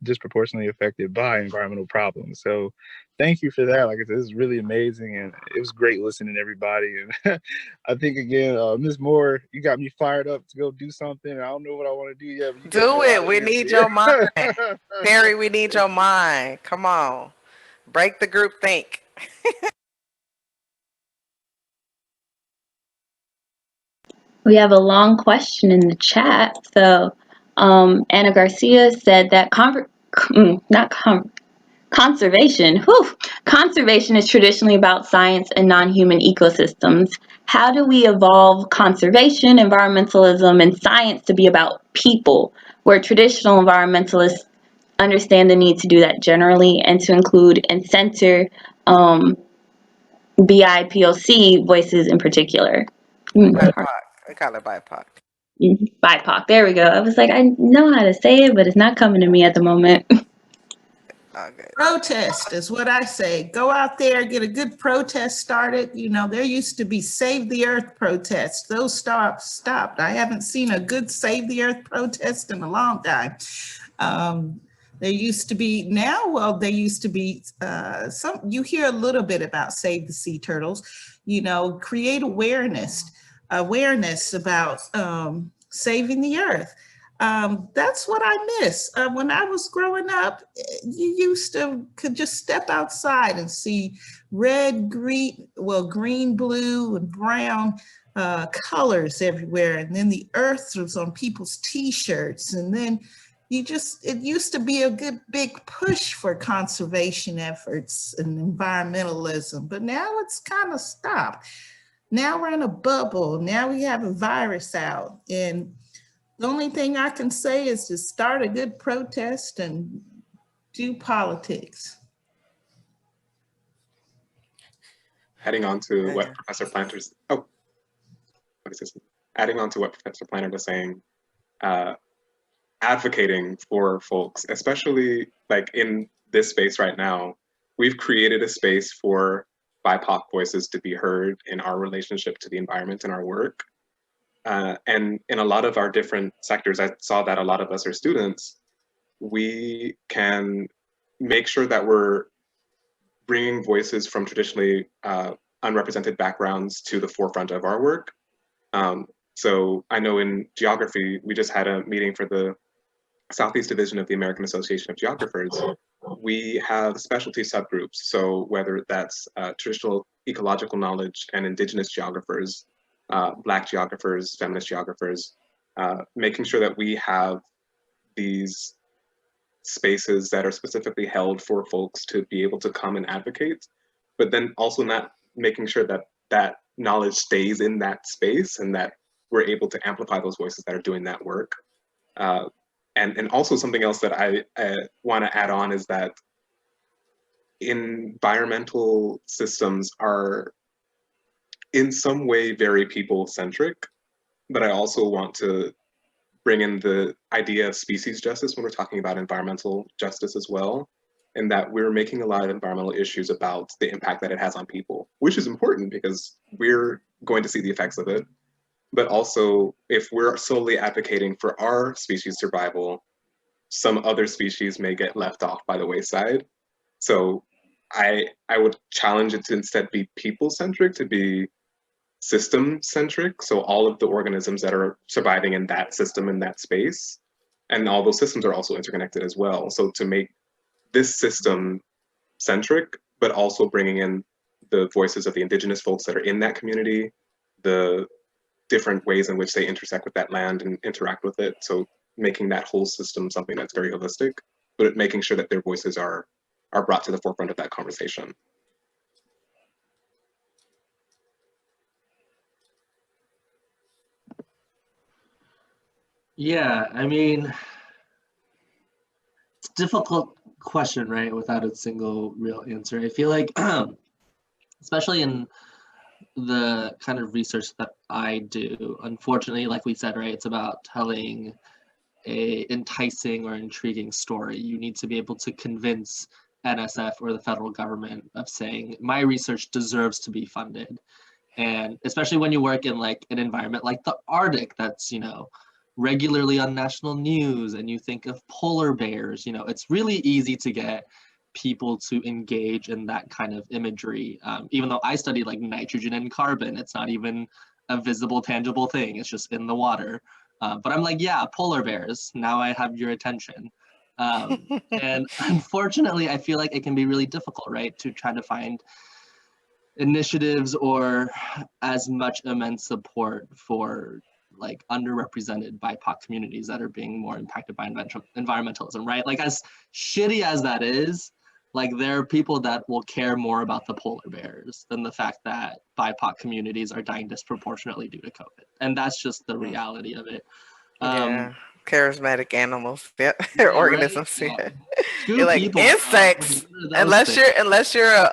S6: disproportionately affected by environmental problems. So thank you for that. Like I said, this is really amazing, and it was great listening to everybody. And I think, again, Ms. Moore, you got me fired up to go do something. I don't know what I want to do yet, but you
S5: Do it. We need your mind. Terry, we need your mind. Come on. Break the group think.
S1: We have a long question in the chat. So Anna Garcia said that conservation. Conservation is traditionally about science and non-human ecosystems. How do we evolve conservation, environmentalism, and science to be about people, where traditional environmentalists understand the need to do that generally and to include and center BIPOC voices in particular?
S5: BIPOC. I call it BIPOC.
S1: BIPOC. There we go. I was like, I know how to say it, but it's not coming to me at the moment.
S2: Okay. Protest is what I say. Go out there, get a good protest started. You know, there used to be Save the Earth protests. Those stopped. I haven't seen a good Save the Earth protest in a long time. There used to be, there used to be you hear a little bit about Save the Sea Turtles, you know, create awareness about saving the earth. That's what I miss. When I was growing up, you could just step outside and see red, green, blue, and brown colors everywhere. And then the earth was on people's t-shirts. And then it used to be a good big push for conservation efforts and environmentalism, but now it's kind of stopped. Now we're in a bubble. Now we have a virus out. And the only thing I can say is to start a good protest and do politics.
S4: Adding on to what Professor Planter's, adding on to what Professor Planter was saying, advocating for folks, especially like in this space right now, we've created a space for BIPOC voices to be heard in our relationship to the environment and our work. And in a lot of our different sectors, I saw that a lot of us are students, we can make sure that we're bringing voices from traditionally unrepresented backgrounds to the forefront of our work. So I know in geography, we just had a meeting for the Southeast Division of the American Association of Geographers. We have specialty subgroups. So whether that's traditional ecological knowledge and indigenous geographers, Black geographers, feminist geographers, making sure that we have these spaces that are specifically held for folks to be able to come and advocate, but then also not making sure that that knowledge stays in that space and that we're able to amplify those voices that are doing that work. And also something else that I want to add on is that environmental systems are in some way very people-centric, but I also want to bring in the idea of species justice when we're talking about environmental justice as well, and that we're making a lot of environmental issues about the impact that it has on people, which is important because we're going to see the effects of it. But also, if we're solely advocating for our species survival, some other species may get left off by the wayside. So I would challenge it to instead be people-centric, to be system-centric. So all of the organisms that are surviving in that system, in that space, and all those systems are also interconnected as well. So to make this system centric, but also bringing in the voices of the indigenous folks that are in that community, the different ways in which they intersect with that land and interact with it. So making that whole system something that's very holistic, but making sure that their voices are brought to the forefront of that conversation.
S3: Yeah, I mean, it's a difficult question, right? Without a single real answer. I feel like, especially in the kind of research that I do, unfortunately, like we said, right, it's about telling a enticing or intriguing story. You need to be able to convince NSF or the federal government of saying, my research deserves to be funded. And especially when you work in like an environment like the Arctic, that's, you know, regularly on national news, and you think of polar bears, you know, it's really easy to get people to engage in that kind of imagery. Even though I study like nitrogen and carbon, it's not even a visible, tangible thing. It's just in the water. But I'm like, yeah, polar bears. Now I have your attention. And unfortunately, I feel like it can be really difficult, right, to try to find initiatives or as much immense support for like underrepresented BIPOC communities that are being more impacted by environmentalism, right? Like as shitty as that is, like there are people that will care more about the polar bears than the fact that BIPOC communities are dying disproportionately due to COVID. And that's just the reality of it.
S5: Yeah, charismatic animals. Yeah,
S3: Yeah, right?
S5: organisms.
S3: Yeah.
S5: Yeah. You're
S3: Two
S5: like
S3: people. Like,
S5: insects.
S3: what are those things?
S5: Unless you're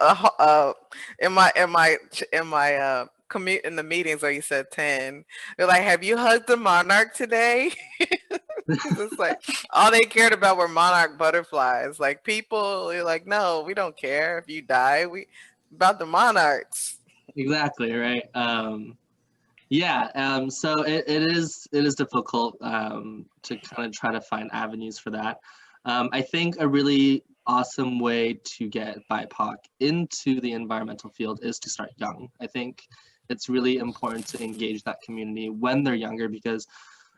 S5: in my commute in the meetings where you said 10, you're like, have you hugged the monarch today? Because it's like all they cared about were monarch butterflies. Like people, you're like, no, we don't care if you die. We about the monarchs.
S3: Exactly, right? Yeah, so it is difficult to kind of try to find avenues for that. I think a really awesome way to get BIPOC into the environmental field is to start young. I think it's really important to engage that community when they're younger, because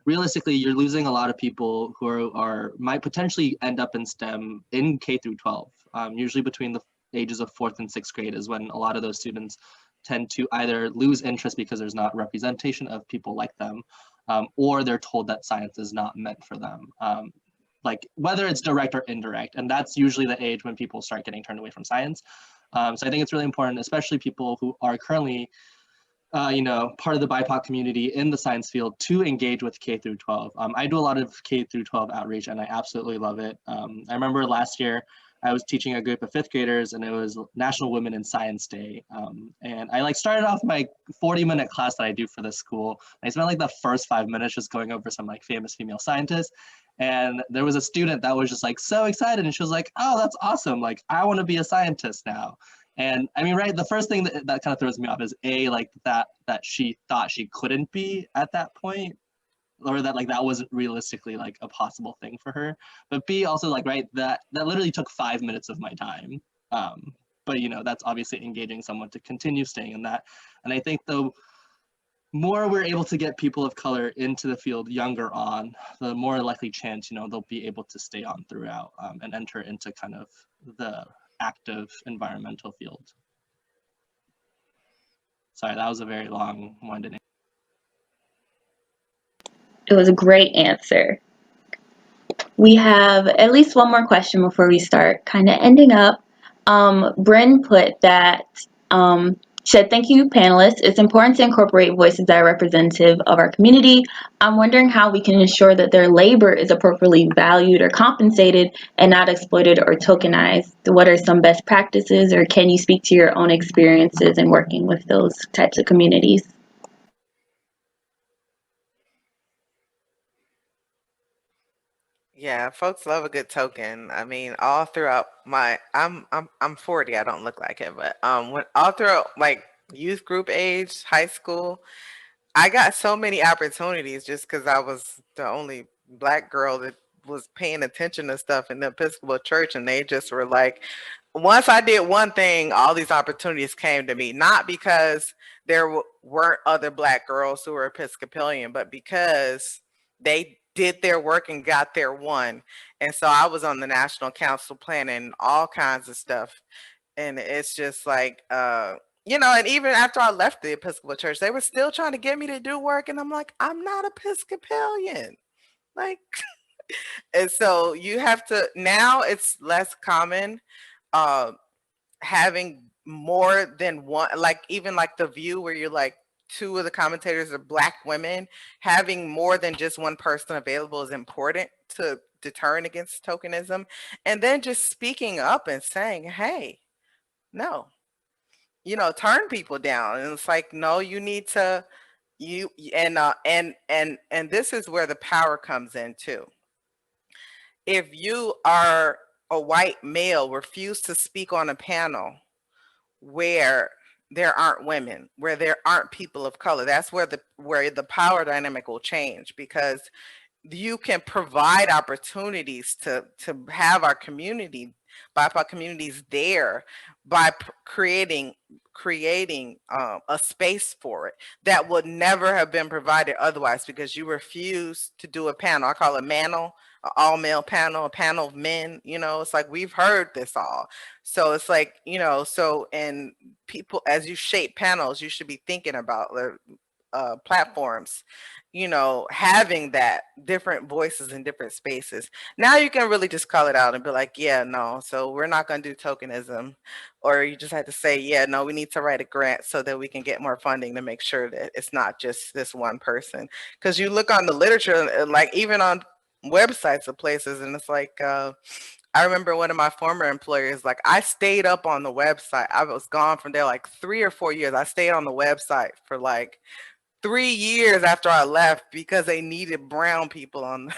S3: realistically, you're losing a lot of people who are might potentially end up in STEM in K through 12. Usually between the ages of 4th and 6th grade is when a lot of those students tend to either lose interest because there's not representation of people like them, or they're told that science is not meant for them. Like whether it's direct or indirect, and that's usually the age when people start getting turned away from science. So I think it's really important, especially people who are currently part of the BIPOC community in the science field, to engage with K through 12. I do a lot of K through 12 outreach, and I absolutely love it. I remember last year I was teaching a group of 5th graders, and it was National Women in Science Day. And I like started off my 40-minute class that I do for this school. I spent like the first 5 minutes just going over some like famous female scientists. And there was a student that was just like so excited, and she was like, oh, that's awesome. Like, I want to be a scientist now. And I mean, right, the first thing that kind of throws me off is like that she thought she couldn't be at that point, or that like that wasn't realistically like a possible thing for her. But B, also like, right, that literally took 5 minutes of my time. But that's obviously engaging someone to continue staying in that. And I think the more we're able to get people of color into the field younger on, the more likely chance they'll be able to stay on throughout and enter into kind of the active environmental field. Sorry, that was a very long-winded answer.
S1: It was a great answer. We have at least one more question before we start kind of ending up. Bryn put that, said, thank you, panelists. It's important to incorporate voices that are representative of our community. I'm wondering how we can ensure that their labor is appropriately valued or compensated and not exploited or tokenized. What are some best practices, or can you speak to your own experiences in working with those types of communities?
S5: Yeah, folks love a good token. I mean, all throughout I'm 40. I don't look like it, but when all throughout like youth group age, high school, I got so many opportunities just because I was the only Black girl that was paying attention to stuff in the Episcopal Church, and they just were like, once I did one thing, all these opportunities came to me, not because there weren't other Black girls who were Episcopalian, but because they did their work and got their one. And so I was on the National Council planning all kinds of stuff. And it's just like, you know, and even after I left the Episcopal Church, they were still trying to get me to do work. And I'm like, I'm not Episcopalian. Like, and so you have to, now it's less common having more than one, like even like The View, where you're like, two of the commentators are Black women. Having more than just one person available is important to deterrent against tokenism. And then just speaking up and saying, hey, no, you know, turn people down. And it's like, no, you need to, and this is where the power comes in too. If you are a white male, refuse to speak on a panel where there aren't women, where there aren't people of color, that's where the power dynamic will change, because you can provide opportunities to have our community, BIPOC communities there, by creating a space for it that would never have been provided otherwise, because you refuse to do a panel. I call it manel, an all male panel, a panel of men. You know, it's like, we've heard this all. So it's like, you know, so, and people, as you shape panels, you should be thinking about the platforms, you know, having that different voices in different spaces. Now you can really just call it out and be like, yeah, no, so we're not going to do tokenism. Or you just have to say, yeah, no, we need to write a grant so that we can get more funding to make sure that it's not just this one person. Because you look on the literature, like even on websites of places, and it's like, I remember one of my former employers, like, I stayed up on the website. I was gone from there like 3 or 4 years. I stayed on the website for like 3 years after I left because they needed brown people on.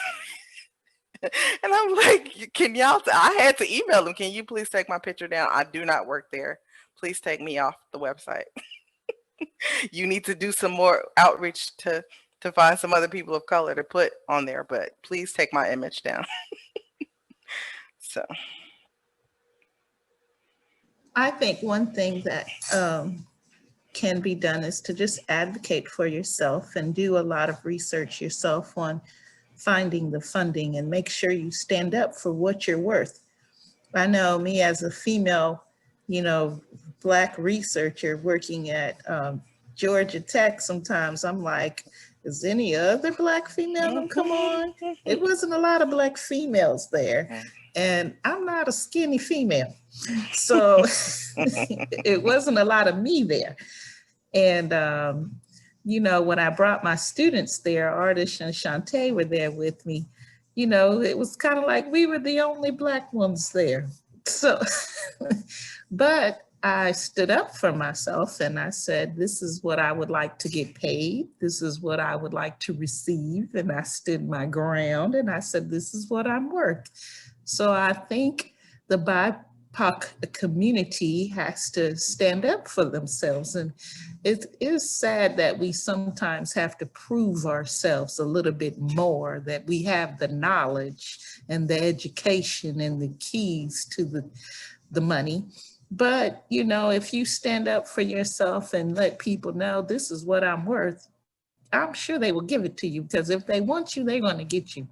S5: And I'm like, can y'all, I had to email them. Can you please take my picture down? I do not work there. Please take me off the website. You need to do some more outreach to find some other people of color to put on there, but please take my image down. So.
S2: I think one thing that can be done is to just advocate for yourself and do a lot of research yourself on finding the funding and make sure you stand up for what you're worth. I know me as a female, you know, Black researcher working at Georgia Tech, sometimes I'm like, is any other Black female to come on? It wasn't a lot of Black females there. And I'm not a skinny female. So it wasn't a lot of me there. And, you know, when I brought my students there, Artist and Chanté were there with me, you know, it was kind of like we were the only Black ones there. So, but I stood up for myself and I said, this is what I would like to get paid. This is what I would like to receive. And I stood my ground and I said, this is what I'm worth. So I think the BIPOC community has to stand up for themselves. And it is sad that we sometimes have to prove ourselves a little bit more, that we have the knowledge and the education and the keys to the money. But, you know, if you stand up for yourself and let people know this is what I'm worth, I'm sure they will give it to you, because if they want you, they're going to get you.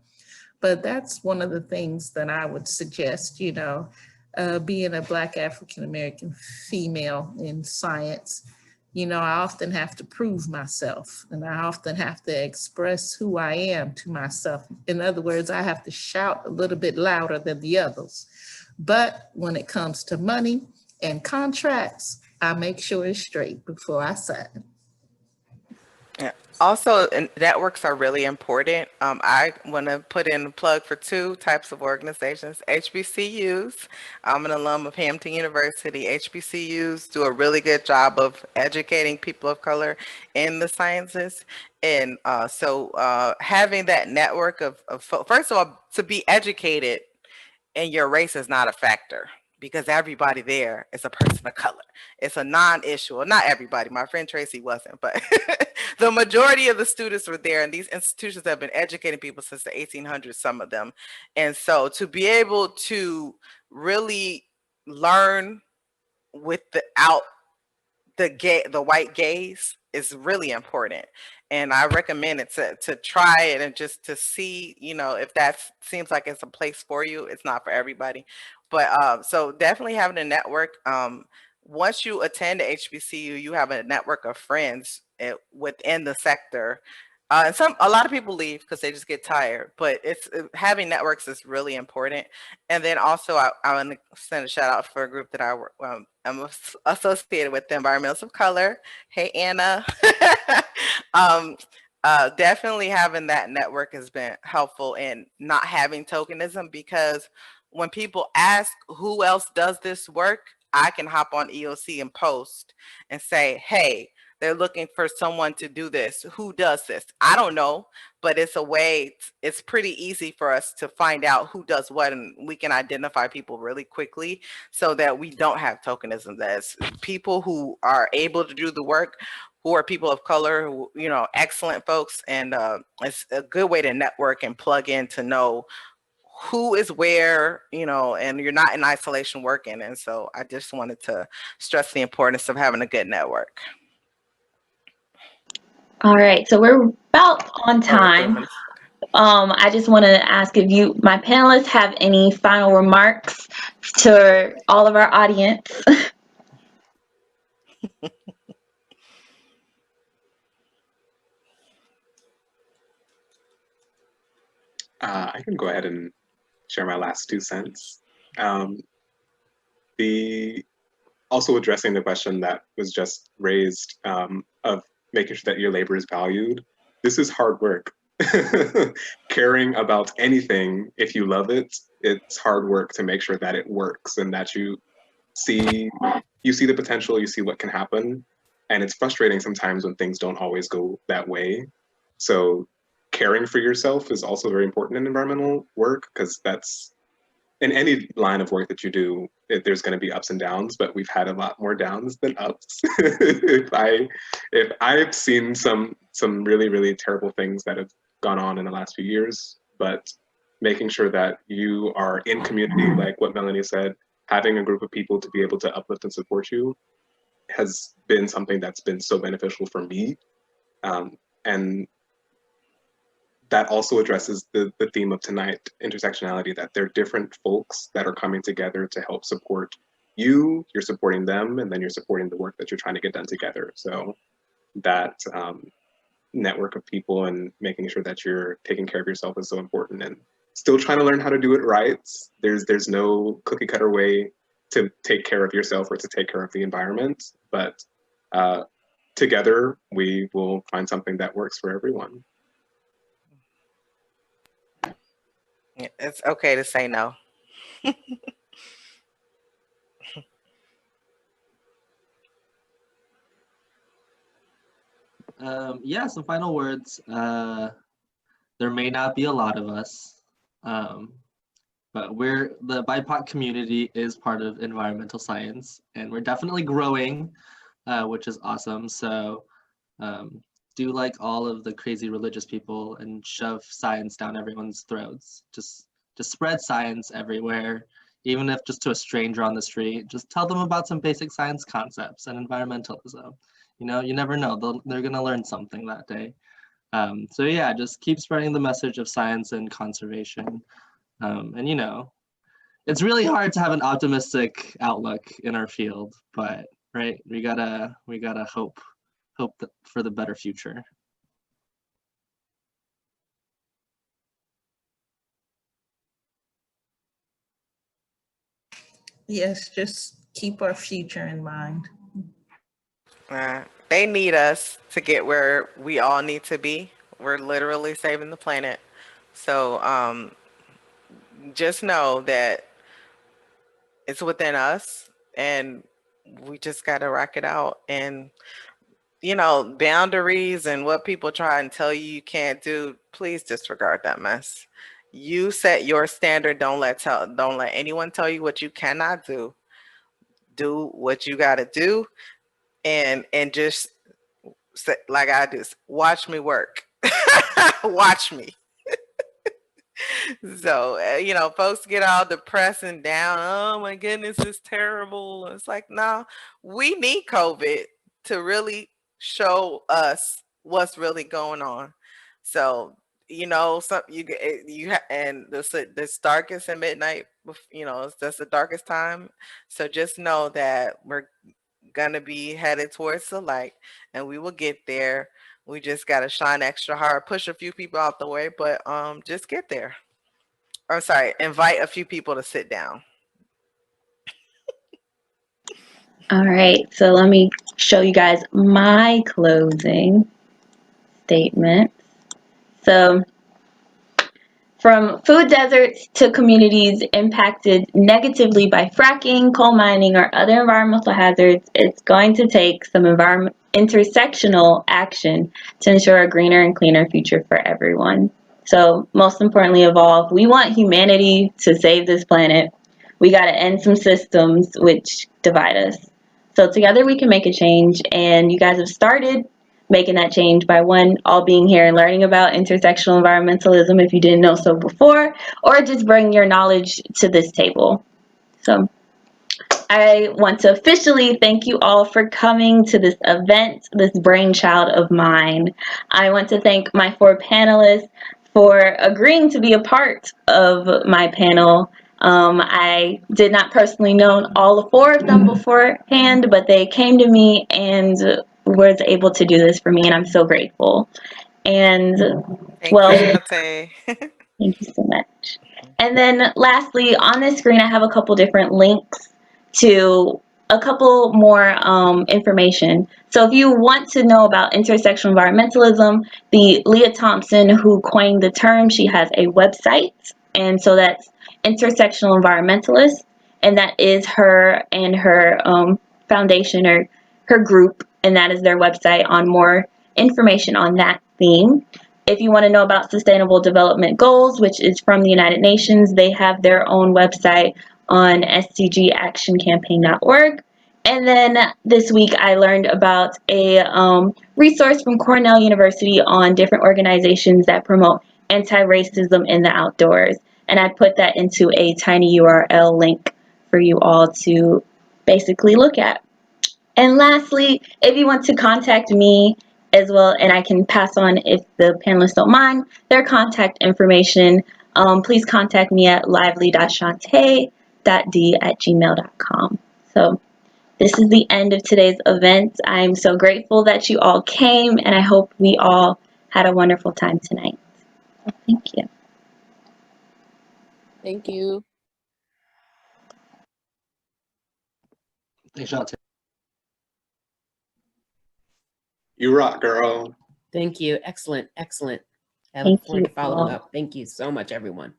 S2: But that's one of the things that I would suggest, you know, being a Black African-American female in science, you know, I often have to prove myself and I often have to express who I am to myself. In other words, I have to shout a little bit louder than the others. But when it comes to money and contracts, I make sure it's straight before I sign.
S5: Yeah. Also, networks are really important. I want to put in a plug for 2 types of organizations. HBCUs. I'm an alum of Hampton University. HBCUs do a really good job of educating people of color in the sciences. And so having that network of first of all, to be educated in your race is not a factor, because everybody there is a person of color. It's a non-issue. Well, not everybody. My friend Tracy wasn't, but the majority of the students were there, and these institutions have been educating people since the 1800s, some of them. And so to be able to really learn without the white gaze is really important. And I recommend it to try it and just to see, you know, if that seems like it's a place for you. It's not for everybody. But so definitely having a network. Once you attend the HBCU, you have a network of friends within the sector. And a lot of people leave because they just get tired, but having networks is really important. And then also I want to send a shout out for a group that I'm associated with, the Environmentalists of Color. Hey, Anna. Definitely having that network has been helpful in not having tokenism, because when people ask who else does this work, I can hop on EOC and post and say, hey, they're looking for someone to do this. Who does this? I don't know, but it's a way, it's pretty easy for us to find out who does what, and we can identify people really quickly so that we don't have tokenism. That's people who are able to do the work, who are people of color, who, you know, excellent folks. And it's a good way to network and plug in to know who is where, you know, and you're not in isolation working. And so I just wanted to stress the importance of having a good network.
S1: All right, so we're about on time. I just want to ask if my panelists, have any final remarks to all of our audience.
S4: I can go ahead and share my last 2 cents. Also addressing the question that was just raised of making sure that your labor is valued. This is hard work. Caring about anything, if you love it, it's hard work to make sure that it works and that you see the potential, you see what can happen. And it's frustrating sometimes when things don't always go that way. So caring for yourself is also very important in environmental work, because that's, in any line of work that you do, there's going to be ups and downs, but we've had a lot more downs than ups. if I've seen some really, really terrible things that have gone on in the last few years, but making sure that you are in community, like what Melanie said, having a group of people to be able to uplift and support you has been something that's been so beneficial for me. And that also addresses the theme of tonight, intersectionality, that they're different folks that are coming together to help support you, you're supporting them, and then you're supporting the work that you're trying to get done together. So that network of people and making sure that you're taking care of yourself is so important, and still trying to learn how to do it right. There's no cookie cutter way to take care of yourself or to take care of the environment, but together we will find something that works for everyone.
S5: It's okay to say no.
S3: Yeah, some final words. There may not be a lot of us, but the BIPOC community is part of environmental science, and we're definitely growing, which is awesome. So do like all of the crazy religious people and shove science down everyone's throats. Just spread science everywhere, even if just to a stranger on the street. Just tell them about some basic science concepts and environmentalism. You know, you never know, they're gonna learn something that day. So yeah, just keep spreading the message of science and conservation. And you know, it's really hard to have an optimistic outlook in our field, but right, we gotta hope for the better future.
S2: Yes, just keep our future in mind.
S5: They need us to get where we all need to be. We're literally saving the planet. So just know that it's within us, and we just got to rock it out. And you know, boundaries and what people try and tell you can't do, please disregard that mess. You set your standard. Don't let anyone tell you what you cannot do. Do what you got to do, and just like I do, watch me work. Watch me. So, you know, folks get all depressed and down. Oh my goodness, it's terrible. It's like, no, we need COVID to really show us what's really going on. So, you know, and this darkest at midnight, you know, that's the darkest time. So just know that we're gonna be headed towards the light, and we will get there. We just gotta shine extra hard, push a few people out the way, but just get there. I'm sorry, invite a few people to sit down.
S1: All right, so let me show you guys my closing statement. So, from food deserts to communities impacted negatively by fracking, coal mining, or other environmental hazards, it's going to take some intersectional action to ensure a greener and cleaner future for everyone. So, most importantly of all, if we want humanity to save this planet, we got to end some systems which divide us. So, together we can make a change, and you guys have started making that change by one, all being here and learning about intersectional environmentalism if you didn't know so before, or just bring your knowledge to this table. So I want to officially thank you all for coming to this event, this brainchild of mine. I want to thank my 4 panelists for agreeing to be a part of my panel. I did not personally know all 4 of them beforehand, but they came to me and was able to do this for me, and I'm so grateful. And
S5: Thank
S1: well,
S5: you, Chanté.
S1: thank you so much. And then lastly, on this screen, I have a couple different links to a couple more information. So if you want to know about intersectional environmentalism, the Leah Thompson who coined the term, she has a website. And so that's Intersectional Environmentalist. And that is her and her foundation or her group. And that is their website on more information on that theme. If you want to know about Sustainable Development Goals, which is from the United Nations, they have their own website on sdgactioncampaign.org. And then this week I learned about a resource from Cornell University on different organizations that promote anti-racism in the outdoors. And I put that into a tiny URL link for you all to basically look at. And lastly, if you want to contact me as well, and I can pass on, if the panelists don't mind, their contact information, please contact me at lively.chanté.d@gmail.com. So this is the end of today's event. I'm so grateful that you all came, and I hope we all had a wonderful time tonight. So thank you.
S7: Thank you.
S3: Thanks, Chanté.
S4: You rock, girl.
S7: Thank you. Excellent. Excellent. I
S1: Thank
S7: look forward to
S1: you
S7: following
S1: all.
S7: up. Thank you so much, everyone.